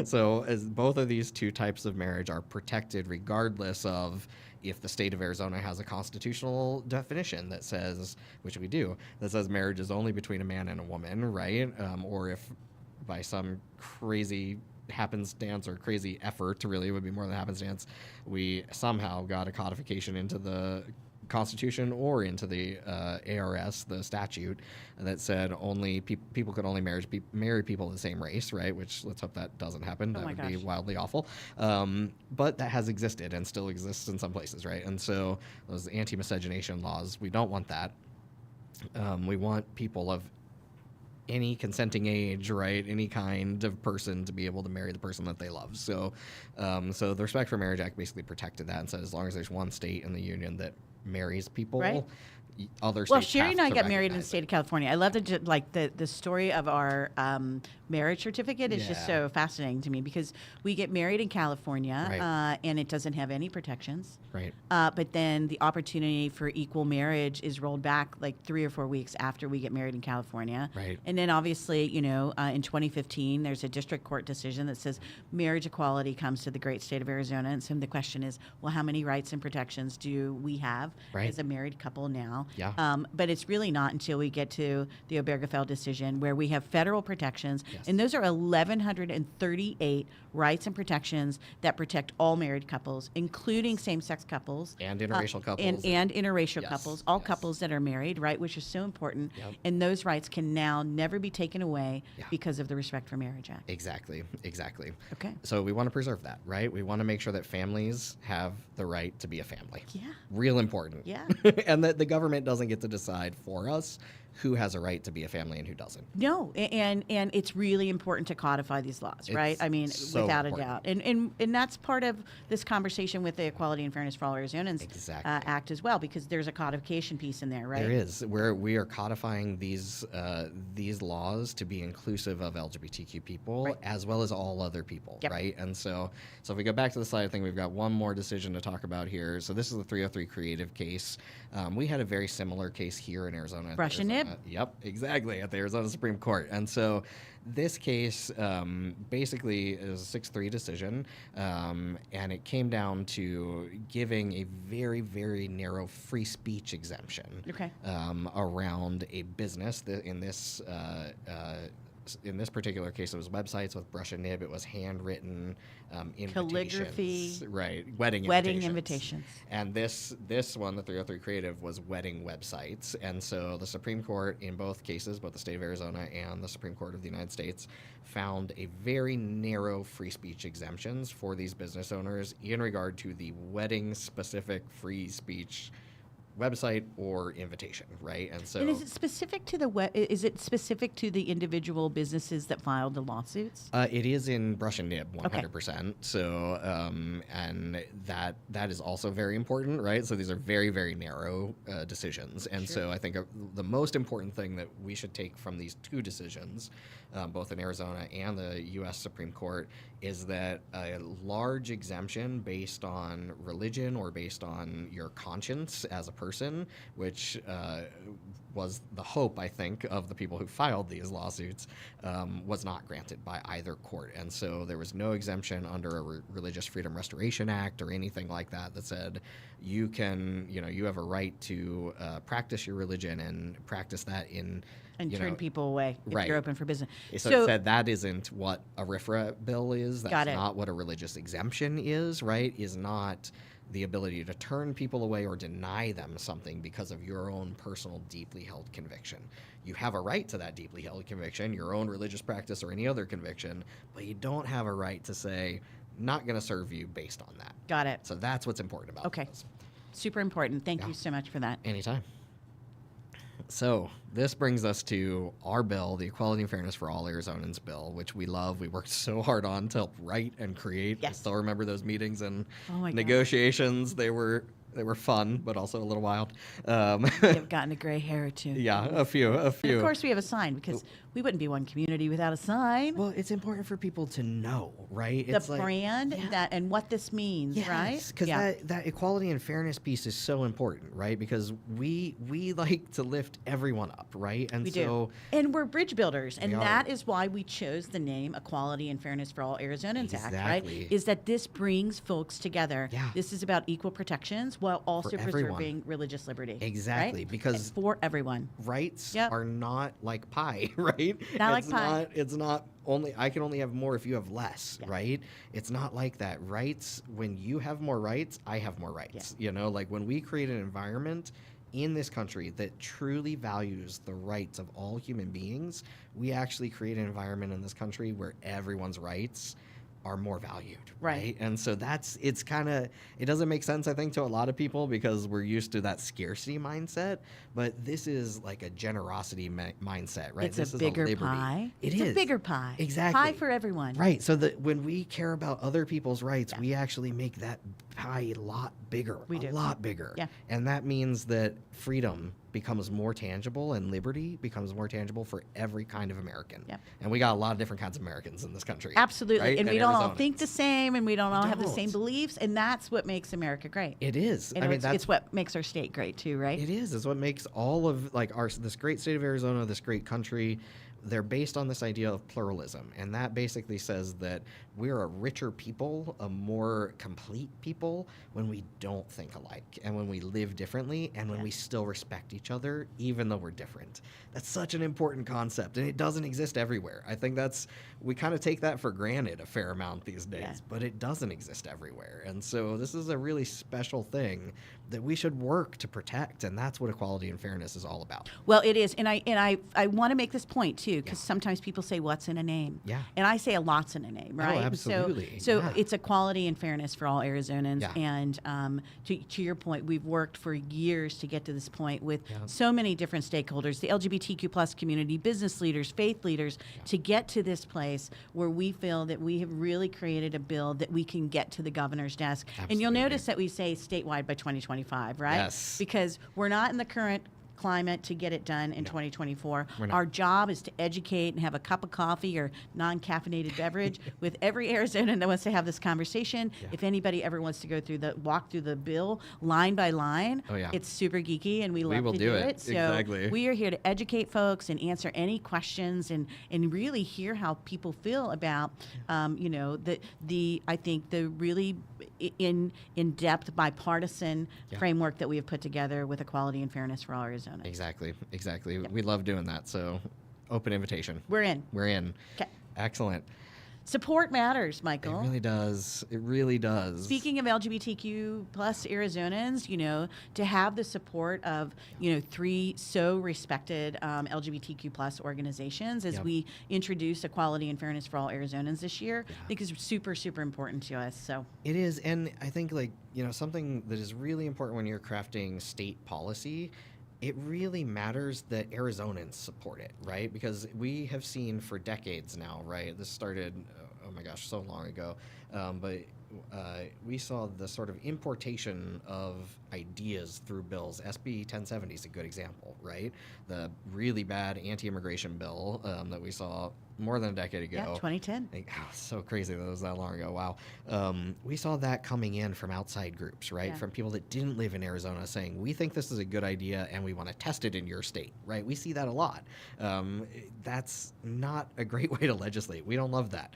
So as both of these two types of marriage are protected regardless of if the state of Arizona has a constitutional definition that says, which we do, that says marriage is only between a man and a woman, right? Or if by some crazy happenstance or crazy effort, really it would be more than happenstance, we somehow got a codification into the Constitution or into the ARS, the statute, that said only people could only marry people of the same race, right? Which let's hope that doesn't happen. That would be wildly awful. But that has existed and still exists in some places, right? And so those anti-miscegenation laws, we don't want that. We want people of any consenting age, right, any kind of person to be able to marry the person that they love. So the Respect for Marriage Act basically protected that and said as long as there's one state in the union that marries people, right. Other states Well, Sherry and I got married in the recognize state of California. I love the story of our marriage certificate is just so fascinating to me because we get married in California and it doesn't have any protections. Right. But then the opportunity for equal marriage is rolled back like 3 or 4 weeks after we get married in California. Right. And then obviously, in 2015, there's a district court decision that says marriage equality comes to the great state of Arizona. And so the question is, well, how many rights and protections do we have as a married couple now? Yeah. But it's really not until we get to the Obergefell decision where we have federal protections. Yes. And those are 1,138 rights and protections that protect all married couples, including same-sex couples. And interracial couples. And interracial couples, all couples that are married, right, which is so important. Yep. And those rights can now never be taken away because of the Respect for Marriage Act. Exactly. Okay. So we want to preserve that, right? We want to make sure that families have the right to be a family. Yeah. Real important. Yeah. And that the government doesn't get to decide for us who has a right to be a family and who doesn't. No, and it's really important to codify these laws, right? I mean, so without important. a doubt. And that's part of this conversation with the Equality and Fairness for All Arizonans Act as well, because there's a codification piece in there, right? There is. We are codifying these laws to be inclusive of LGBTQ people as well as all other people, right? And so if we go back to the slide, I think we've got one more decision to talk about here. So this is the 303 Creative case. We had a very similar case here in Arizona. Brush and nib? Yep, exactly, at the Arizona Supreme Court. And so this case basically is a 6-3 decision, and it came down to giving a very, very narrow free speech exemption around a business. In this particular case, it was websites with brush and nib. It was handwritten invitations. Calligraphy. Right. Wedding invitations. And this one, the 303 Creative, was wedding websites. And so the Supreme Court, in both cases, both the state of Arizona and the Supreme Court of the United States, found a very narrow free speech exemptions for these business owners in regard to the wedding-specific free speech website or invitation, right? And so, and is it specific to the individual businesses that filed the lawsuits? It is in brush and nib 100%. So and that is also very important, right? So these are very, very narrow decisions, and so I think the most important thing that we should take from these two decisions, both in Arizona and the U.S. Supreme Court, is that a large exemption based on religion or based on your conscience as a person, which was the hope, I think, of the people who filed these lawsuits, was not granted by either court. And so there was no exemption under a Religious Freedom Restoration Act or anything like that that said you can, you have a right to practice your religion and practice that in and turn people away if right. you're open for business. So it said that isn't what a RFRA bill is. That's got it. not what a religious exemption is, right? Is not the ability to turn people away or deny them something because of your own personal deeply held conviction. You have a right to that deeply held conviction, your own religious practice or any other conviction, but you don't have a right to say, not going to serve you based on that. Got it. So that's what's important about this. Super important. Thank you so much for that. Anytime. So this brings us to our bill, the Equality and Fairness for All Arizonans bill, which we love. We worked so hard on to help write and create. Yes. I still remember those meetings and God. negotiations. They were fun, but also a little wild. You've gotten a gray hair or two. Yeah, a few. And of course, we have a sign because we wouldn't be one community without a sign. Well, it's important for people to know, right? The brand that and what this means, right? Because that equality and fairness piece is so important, right? Because we like to lift everyone up, right? And we do. And we're bridge builders, and that is why we chose the name Equality and Fairness for All Arizonans Act, right? Is that this brings folks together. Yeah. This is about equal protections while also preserving religious liberty. Exactly, right? because and for everyone. Rights are not like pie, right? Not like pie. It's not only I can only have more if you have less, right? It's not like that. Rights, when you have more rights, I have more rights. Like when we create an environment in this country that truly values the rights of all human beings, we actually create an environment in this country where everyone's rights are more valued, right? And so it doesn't make sense, I think, to a lot of people because we're used to that scarcity mindset, but this is like a generosity mindset, right? It's a bigger pie. It's a bigger pie. Exactly. Pie for everyone. Right, so that when we care about other people's rights, we actually make that pie a lot bigger, a lot bigger. Yeah. And that means that freedom becomes more tangible and liberty becomes more tangible for every kind of American. Yep. And we got a lot of different kinds of Americans in this country. Absolutely. Right? And we don't all think the same and we don't all have the same beliefs. And that's what makes America great. It is. It's what makes our state great too, right? It is. It's what makes all of this great state of Arizona, this great country. They're based on this idea of pluralism, and that basically says that we're a richer people, a more complete people when we don't think alike and when we live differently and when we still respect each other, even though we're different. That's such an important concept, and it doesn't exist everywhere. I think we kind of take that for granted a fair amount these days, but it doesn't exist everywhere. And so this is a really special thing that we should work to protect, and that's what equality and fairness is all about. Well, it is, and I want to make this point too, because sometimes people say, "What's in a name?" Yeah, and I say a lot's in a name, right? Oh, absolutely. So it's equality and fairness for all Arizonans, and to your point, we've worked for years to get to this point with so many different stakeholders, the LGBTQ plus community, business leaders, faith leaders, to get to this place where we feel that we have really created a bill that we can get to the governor's desk. Absolutely. And you'll notice that we say statewide by 2025, right? Yes. Because we're not in the current climate to get it done in 2024. Our job is to educate and have a cup of coffee or non-caffeinated beverage with every Arizonan that wants to have this conversation. If anybody ever wants to walk through the bill line by line, it's super geeky and we love to do it. So we are here to educate folks and answer any questions and really hear how people feel about I think the really in-depth bipartisan framework that we have put together with equality and fairness for all Arizona. Exactly. Yep. We love doing that. So open invitation. We're in. Okay. Excellent. Support matters, Michael. It really does. Speaking of LGBTQ plus Arizonans, to have the support of, 3 so respected LGBTQ plus organizations as we introduce equality and fairness for all Arizonans this year, I think is super, super important to us. So it is. And I think something that is really important when you're crafting state policy, it really matters that Arizonans support it, right? Because we have seen for decades now, right? This started, oh my gosh, so long ago. But we saw the sort of importation of ideas through bills. SB 1070 is a good example, right? The really bad anti-immigration bill that we saw more than a decade ago. Yeah, 2010. So crazy that it was that long ago. Wow. We saw that coming in from outside groups, right? Yeah. From people that didn't live in Arizona saying, we think this is a good idea and we want to test it in your state, right? We see that a lot. That's not a great way to legislate. We don't love that.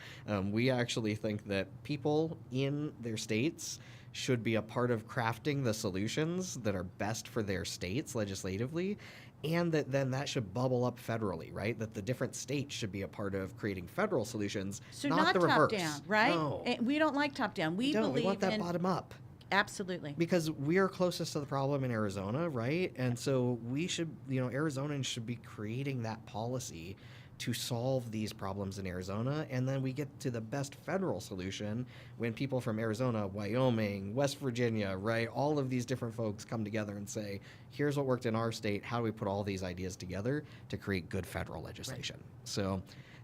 We actually think that people in their states should be a part of crafting the solutions that are best for their states legislatively, and that then that should bubble up federally, right? That the different states should be a part of creating federal solutions, So not the top reverse. down, right? No. We don't like top down. We We believe want that in bottom up. absolutely. Because we are closest to the problem in Arizona, right? And so we should, Arizonans should be creating that policy to solve these problems in Arizona, and then we get to the best federal solution when people from Arizona, Wyoming, West Virginia, right, all of these different folks come together and say, here's what worked in our state, how do we put all these ideas together to create good federal legislation? Right. So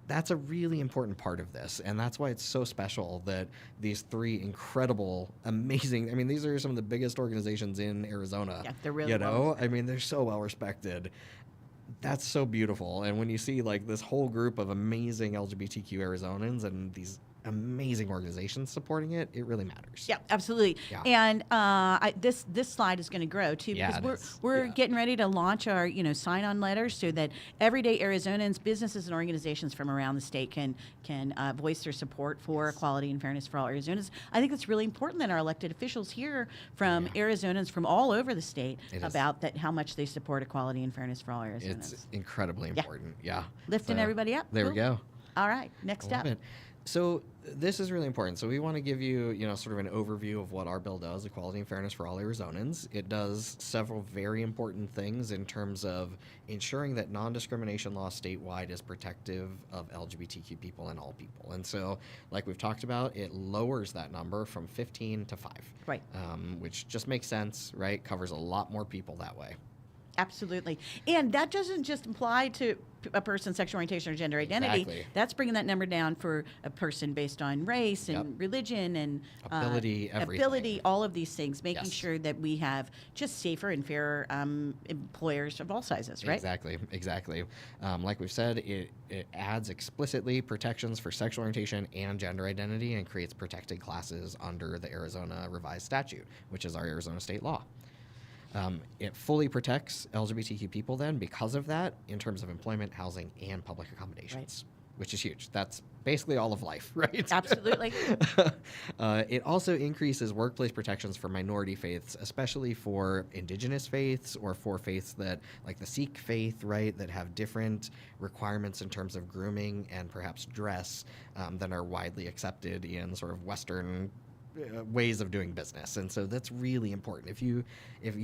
that's a really important part of this, and that's why it's so special that these three incredible, amazing, these are some of the biggest organizations in Arizona. Yeah, they're really well respected. They're so well respected. That's so beautiful. And when you see like this whole group of amazing LGBTQ Arizonans and these amazing organizations supporting it, it really matters. Yeah, absolutely. Yeah. And this slide is going to grow too, Yeah, because we're getting ready to launch our sign-on letters so that everyday Arizonans, businesses, and organizations from around the state can voice their support for equality and fairness for all Arizonans. I think it's really important that our elected officials hear from Arizonans from all over the state about that, how much they support equality and fairness for all Arizonans. It's incredibly important. Yeah. Lifting everybody up. There we go. All right, next up. So this is really important. So we want to give you, sort of an overview of what our bill does, Equality and Fairness for All Arizonans. It does several very important things in terms of ensuring that non-discrimination law statewide is protective of LGBTQ people and all people. And so, like we've talked about, it lowers that number from 15 to 5. Right. Which just makes sense, right? Covers a lot more people that way. Absolutely. And that doesn't just apply to a person's sexual orientation or gender identity. Exactly. That's bringing that number down for a person based on race and religion and ability, everything. Ability, all of these things, making sure that we have just safer and fairer employers of all sizes, right? Exactly. Like we've said, it adds explicitly protections for sexual orientation and gender identity and creates protected classes under the Arizona Revised Statute, which is our Arizona state law. It fully protects LGBTQ people then because of that in terms of employment, housing, and public accommodations, which is huge. That's basically all of life, right? Absolutely. It also increases workplace protections for minority faiths, especially for indigenous faiths or for faiths that, like the Sikh faith, right, that have different requirements in terms of grooming and perhaps dress than are widely accepted in sort of Western ways of doing business. And so that's really important. If you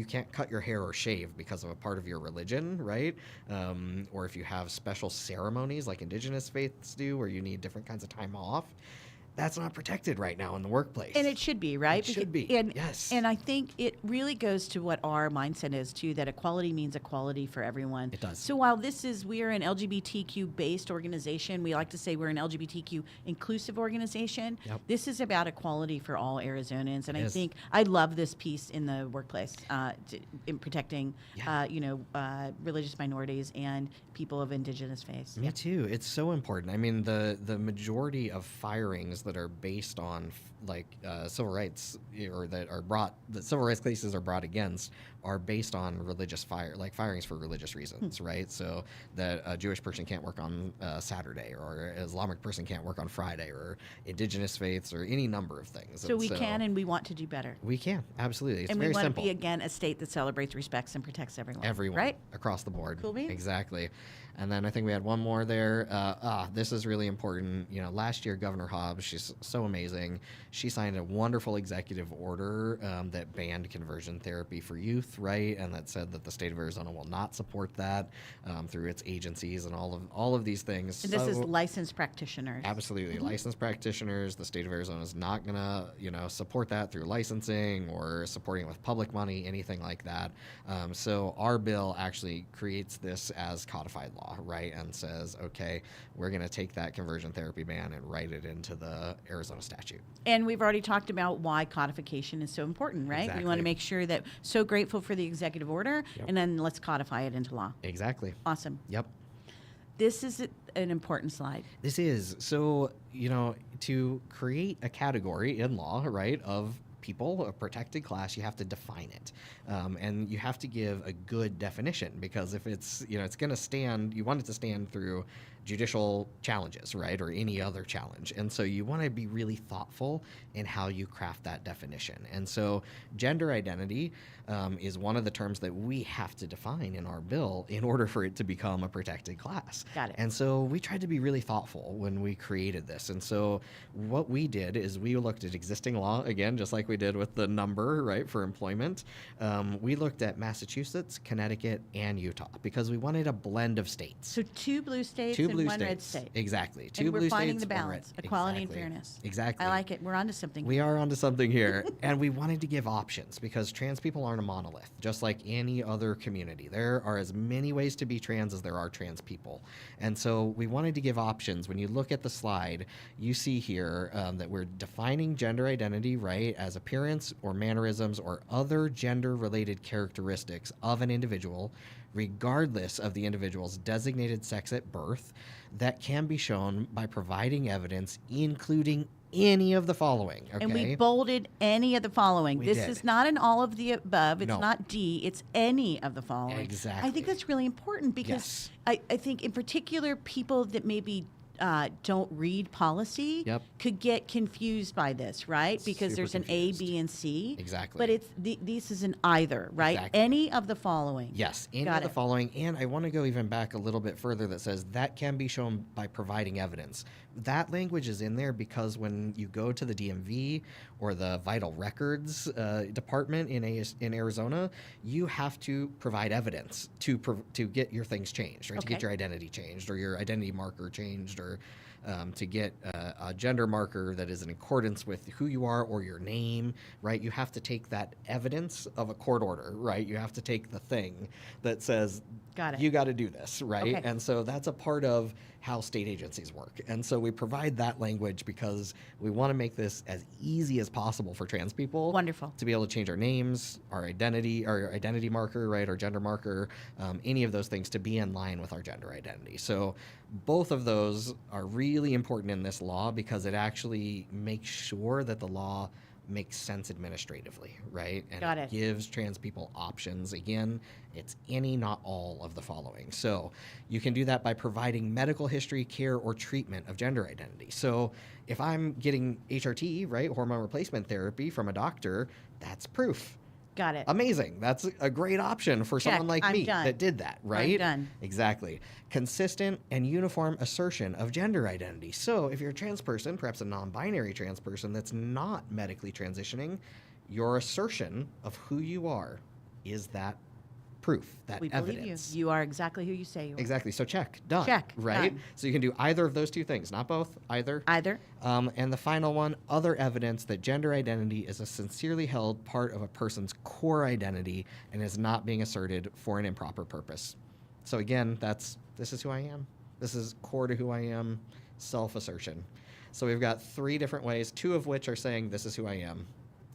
can't cut your hair or shave because of a part of your religion, right, or if you have special ceremonies like indigenous faiths do where you need different kinds of time off, that's not protected right now in the workplace. And it should be, right? It should be, yes. And I think it really goes to what our mindset is, too, that equality means equality for everyone. It does. So while we're an LGBTQ-based organization, we like to say we're an LGBTQ-inclusive organization, this is about equality for all Arizonans. And I think I love this piece in the workplace in protecting, religious minorities and people of indigenous faiths. Me too. It's so important. I mean, the majority of firings that are based on civil rights or that civil rights cases are brought against are based on religious firings for religious reasons, right? So that a Jewish person can't work on Saturday, or an Islamic person can't work on Friday, or indigenous faiths, or any number of things. So we can and we want to do better. We can, absolutely. It's and very we want simple. to be, again, a state that celebrates, respects, and protects everyone. Everyone, right? Across the board. Cool beans. Exactly. And then I think we had one more there. This is really important. Last year, Governor Hobbs, she's so amazing. She signed a wonderful executive order that banned conversion therapy for youth, right? And that said that the state of Arizona will not support that through its agencies and all of these things. And this is licensed practitioners. Absolutely. Licensed practitioners. The state of Arizona is not going to, support that through licensing or supporting it with public money, anything like that. So our bill actually creates this as codified law, right? And says, okay, we're going to take that conversion therapy ban and write it into the Arizona statute. And we've already talked about why codification is so important, right? Exactly. We want to make sure that, so grateful for the executive order, and then let's codify it into law. Exactly. Awesome. Yep. This is an important slide. This is. So, to create a category in law, right, of people, a protected class, you have to define it. And you have to give a good definition, because if it's, it's going to stand, you want it to stand through judicial challenges, right, or any other challenge. And so you want to be really thoughtful in how you craft that definition. And so gender identity is one of the terms that we have to define in our bill in order for it to become a protected class. Got it. And so we tried to be really thoughtful when we created this. And so what we did is we looked at existing law, again, just like we did with the number, right, for employment. We looked at Massachusetts, Connecticut, and Utah, because we wanted a blend of states. So 2 blue states and 1 red state. Exactly. And blue we're finding states, the 1 red. balance, equality Exactly. and fairness. Exactly. I like it. We're onto something. We are onto something here. And we wanted to give options, because trans people aren't a monolith, just like any other community. There are as many ways to be trans as there are trans people. And so we wanted to give options. When you look at the slide, you see here that we're defining gender identity, right, as appearance or mannerisms or other gender-related characteristics of an individual, regardless of the individual's designated sex at birth, that can be shown by providing evidence, including any of the following. Okay? And we bolded any of the following. This is not an all of the above. It's not D. It's any of the following. Exactly. I think that's really important, because I think in particular people that maybe don't read policy could get confused by this, right? Because there's an A, B, and C. Exactly. But it's this is an either, right? Exactly. Any of the following. Yes, any of the following. And I want to go even back a little bit further that says that can be shown by providing evidence. That language is in there because when you go to the DMV or the Vital Records department in Arizona, you have to provide evidence to get your things changed, right? To get your identity changed, or your identity marker changed, or to get a gender marker that is in accordance with who you are or your name, right? You have to take that evidence of a court order, right? You have to take the thing that says, you got to do this, right? Okay. And so that's a part of how state agencies work. And so we provide that language because we want to make this as easy as possible for trans people. Wonderful. To be able to change our names, our identity marker, right, our gender marker, any of those things to be in line with our gender identity. So both of those are really important in this law because it actually makes sure that the law makes sense administratively, right? And it gives trans people options. Again, it's any, not all of the following. So you can do that by providing medical history, care, or treatment of gender identity. So if I'm getting HRT, right, hormone replacement therapy from a doctor, that's proof. Got it. Amazing. That's a great option for someone like me that did that, right? I'm done. Exactly. Consistent and uniform assertion of gender identity. So if you're a trans person, perhaps a non-binary trans person that's not medically transitioning, your assertion of who you are is that proof, that we evidence. Believe you. You are exactly who you say you are. Exactly. So check. Done. Check. Right? Done. So you can do either of those two things, not both, either. Either. And the final one, other evidence that gender identity is a sincerely held part of a person's core identity and is not being asserted for an improper purpose. So again, this is who I am. This is core to who I am, self-assertion. So we've got 3 different ways, 2 of which are saying this is who I am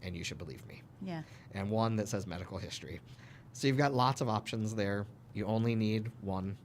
and you should believe me. Yeah. And 1 that says medical history. So you've got lots of options there. You only need 1.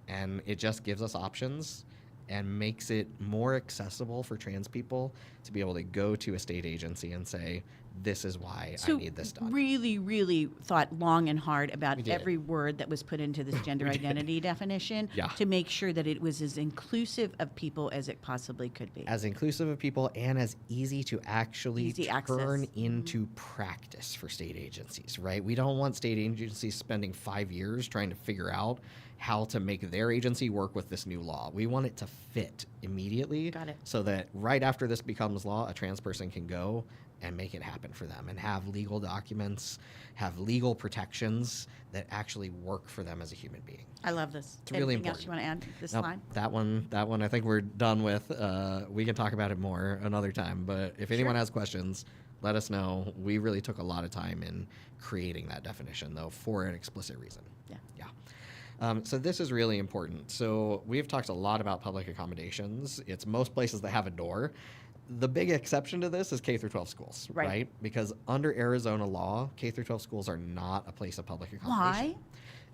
And it just gives us options and makes it more accessible for trans people to be able to go to a state agency and say, this is why I need this done. Really, really thought long and hard about every word that was put into this gender identity definition to make sure that it was as inclusive of people as it possibly could be. As inclusive of people and as easy to actually turn into practice for state agencies, right? We don't want state agencies spending 5 years trying to figure out how to make their agency work with this new law. We want it to fit immediately so that right after this becomes law, a trans person can go and make it happen for them and have legal documents, have legal protections that actually work for them as a human being. I love this. It's really important. Else you want to add to this slide? That one I think we're done with. We can talk about it more another time, but if anyone has questions, let us know. We really took a lot of time in creating that definition, though, for an explicit reason. So this is really important. So we've talked a lot about public accommodations. It's most places that have a door. The big exception to this is K through 12 schools, right? Because under Arizona law, K through 12 schools are not a place of public accommodation. Why?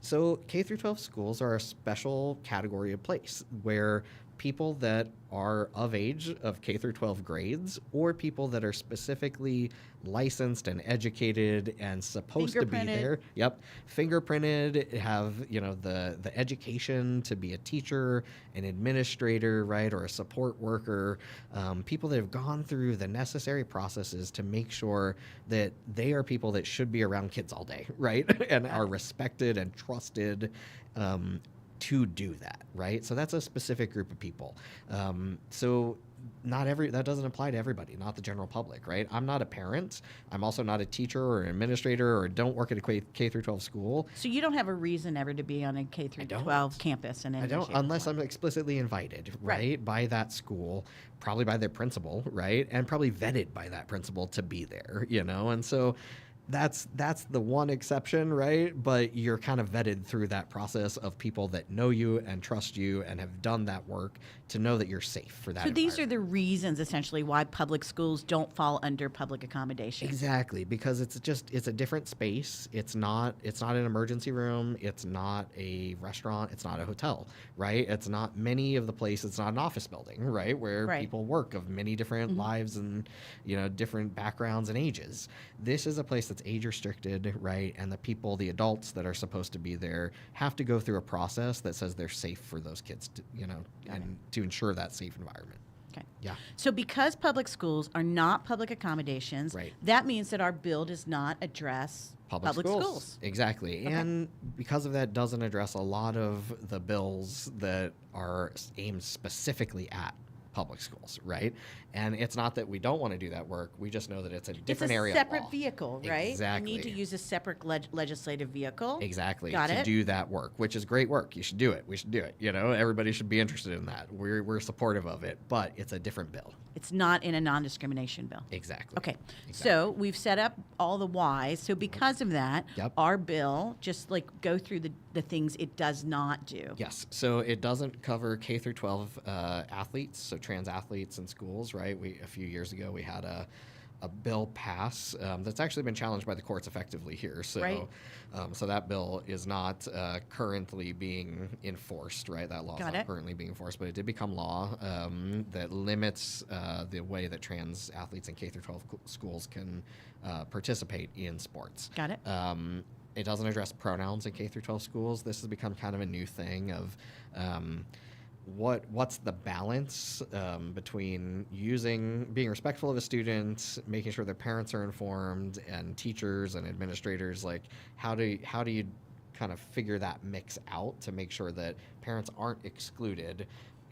So K through 12 schools are a special category of place where people that are of age of K through 12 grades, or people that are specifically licensed and educated and supposed to be there. Yep. Fingerprinted, have, the education to be a teacher, an administrator, right, or a support worker, people that have gone through the necessary processes to make sure that they are people that should be around kids all day, right, and are respected and trusted to do that, right? So that's a specific group of people. So that doesn't apply to everybody, not the general public, right? I'm not a parent. I'm also not a teacher or an administrator, or don't work at a K through 12 school. So you don't have a reason ever to be on a K through 12 campus in any I don't, unless I'm explicitly invited, right, by that school, probably by their principal, right, and probably vetted by that principal to be there, and so that's the one exception, right? But you're kind of vetted through that process of people that know you and trust you and have done that work to know that you're safe for that. So these are the reasons essentially why public schools don't fall under public accommodation. Exactly, because it's a different space. It's not an emergency room. It's not a restaurant. It's not a hotel, right? It's not many of the places. It's not an office building, right, where people work of many different lives and different backgrounds and ages. This is a place that's age restricted, right? And the adults that are supposed to be there have to go through a process that says they're safe for those kids to, and to ensure that safe environment. Okay. Yeah. So because public schools are not public accommodations, that means that our bill does not address public schools. Exactly. Okay. And because of that, doesn't address a lot of the bills that are aimed specifically at public schools, right? And it's not that we don't want to do that work. We just know that it's a different area of law. It's a separate vehicle, right? Exactly. You need to use a separate legislative vehicle. Exactly. Got to it. do that work, which is great work. You should do it. We should do it. Everybody should be interested in that. We're supportive of it, but it's a different bill. It's not in a non-discrimination bill. Exactly. Okay. So we've set up all the whys. So because of that, our bill, just go through the things it does not do. Yes. So it doesn't cover K through 12 athletes, so trans athletes in schools, right? A few years ago, we had a bill pass that's actually been challenged by the courts effectively here. So, so that bill is not currently being enforced, right? That law is not currently being enforced, but it did become law that limits the way that trans athletes in K through 12 schools can participate in sports. Got it. It doesn't address pronouns in K through 12 schools. This has become kind of a new thing of what's the balance between being respectful of a student, making sure their parents are informed, and teachers and administrators, how do you kind of figure that mix out to make sure that parents aren't excluded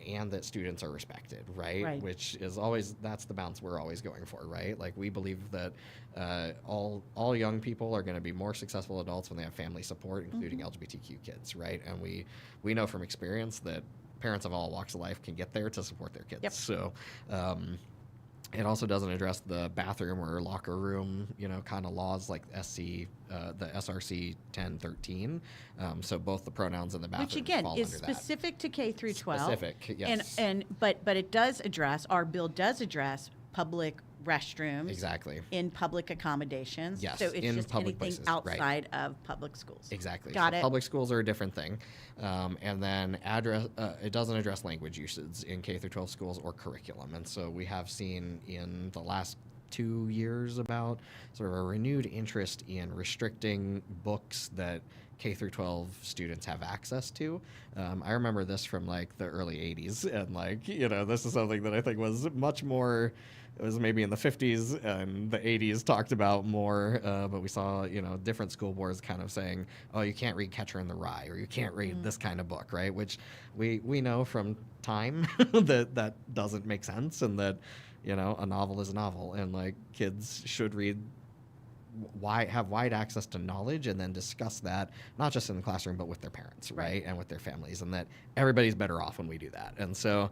and that students are respected, right? Which is that's the balance we're always going for, right? We believe that all young people are going to be more successful adults when they have family support, including LGBTQ kids, right? And we know from experience that parents of all walks of life can get there to support their kids. So it also doesn't address the bathroom or locker room, kind of laws like the SRC 1013. So both the pronouns and the bathroom, which again fall is under specific to K through 12. Specific, yes. But it does address, our bill does address public restrooms. Exactly. In public accommodations. Yes, So it's in just public anything places, outside of public schools. Exactly. Got it. Public schools are a different thing. And then it doesn't address language usage in K through 12 schools or curriculum. And so we have seen in the last 2 years about sort of a renewed interest in restricting books that K through 12 students have access to. I remember this from the early 80s, and this is something that I think was much more. It was maybe in the 50s and the 80s talked about more, but we saw, different school boards kind of saying, oh, you can't read Catcher in the Rye, or you can't read this kind of book, right? Which we know from time that doesn't make sense, and that, a novel is a novel, and kids should read, have wide access to knowledge, and then discuss that, not just in the classroom, but with their parents, right? And with their families, and that everybody's better off when we do that. And so,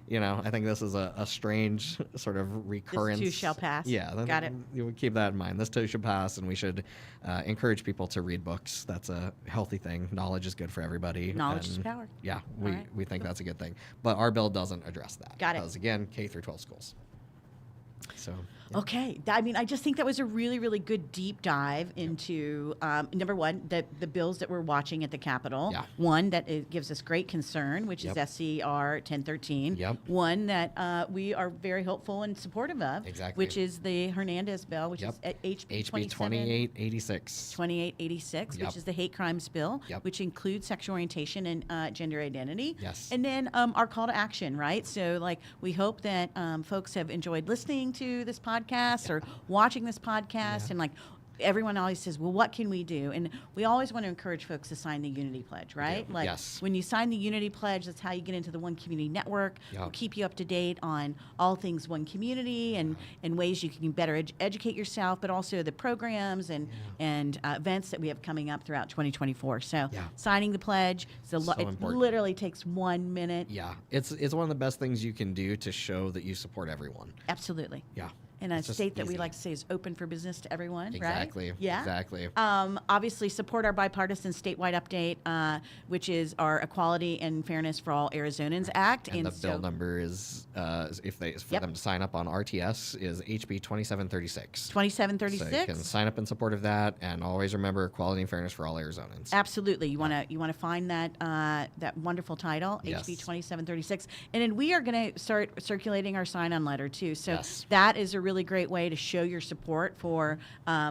I think this is a strange sort of recurrence. This too shall pass. Yeah. Got it. You would keep that in mind. This too shall pass, and we should encourage people to read books. That's a healthy thing. Knowledge is good for everybody. Knowledge is power. Yeah, we think that's a good thing. But our bill doesn't address that. Got it. Because, again, K through 12 schools. So. Yeah. Okay. I mean, I just think that was a really, really good deep dive into, number one, the bills that we're watching at the Capitol. Yeah. One that it gives us great concern, which Yep. is SCR 1013. Yep. One that we are very hopeful and supportive of, Exactly. which is the Hernandez bill, which Yep. is at HB HB 2886. 2886, Yep. which is the hate crimes bill, Yep. which includes sexual orientation and gender identity. Yes. And then our call to action, right? So, like, we hope that folks have enjoyed listening to this podcast or watching this podcast, Yeah. and like. Everyone always says, well, what can we do? And we always want to encourage folks to sign the Unity Pledge, right? do. Like, Yes. when you sign the Unity Pledge, that's how you get into the One Community Network. Yeah. We'll keep you up to date on all things One Community and ways you can better educate yourself, but also the programs and events that we have coming up throughout 2024. So Yeah. signing the pledge, it important. literally takes 1 minute. Yeah, it's one of the best things you can do to show that you support everyone. Absolutely. Yeah. In a It's just state that we easy. like to say is open for business to everyone, Exactly. right? Yeah. Exactly. Obviously, support our bipartisan statewide update, which is our Equality and Fairness for All Arizonans Act. And the bill number is, Yep. them to sign up on RTS, is HB 2736. 2736. So you can sign up in support of that, and always remember equality and fairness for all Arizonans. Absolutely. You want to find that wonderful title, Yes. HB 2736. And then we are going to start circulating our sign-on letter, too. So Yes. that is a really great way to show your support for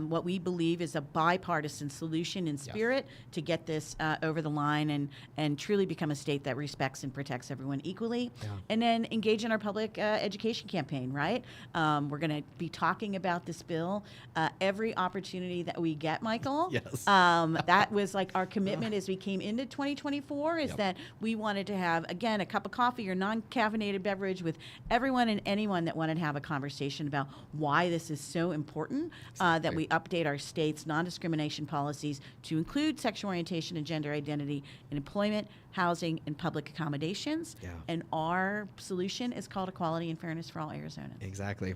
what we believe is a bipartisan solution in spirit to get this over the line and truly become a state that respects and protects everyone equally. Yeah. And then engage in our public education campaign, right? We're going to be talking about this bill every opportunity that we get, Michael. Yes. That was like our commitment as we came into 2024 is Yep. that we wanted to have, again, a cup of coffee or non-caffeinated beverage with everyone and anyone that wanted to have a conversation about why this is so important, that we update our state's non-discrimination policies to include sexual orientation and gender identity in employment, housing, and public accommodations. Yeah. And our solution is called Equality and Fairness for All Arizonans. Exactly.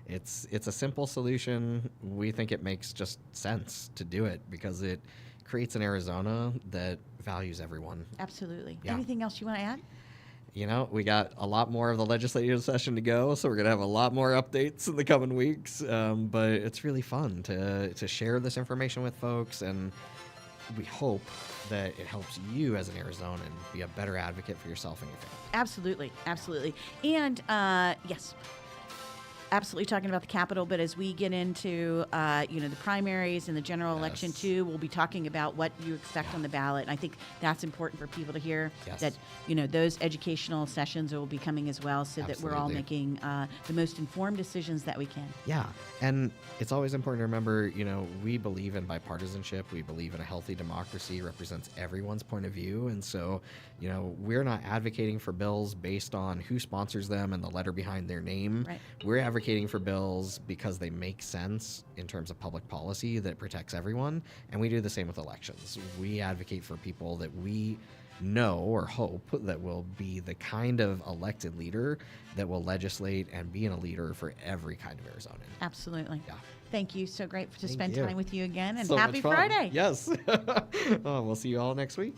It's a simple solution. We think it makes just sense to do it because it creates an Arizona that values everyone. Absolutely. Yeah. Anything else you want to add? You know, we got a lot more of the legislative session to go, so we're going to have a lot more updates in the coming weeks. But it's really fun to share this information with folks, and we hope that it helps you as an Arizonan be a better advocate for yourself and your family. Absolutely, absolutely. And yes, absolutely talking about the Capitol, but as we get into the primaries and the general election Yes. too, we'll be talking about what you expect on the ballot. And I think that's important for people to hear Yes. that those educational sessions will be coming as well, so that we're all Absolutely. making the most informed decisions that we can. Yeah, and it's always important to remember, we believe in bipartisanship. We believe in a healthy democracy represents everyone's point of view. And so, we're not advocating for bills based on who sponsors them and the letter behind their name. Right. We're advocating for bills because they make sense in terms of public policy that protects everyone. And we do the same with elections. We advocate for people that we know or hope that will be the kind of elected leader that will legislate and be a leader for every kind of Arizonan. Absolutely. Yeah. Thank you. So great to Thank spend you. time with you again, and So happy much fun. Friday. Yes. We'll see you all next week.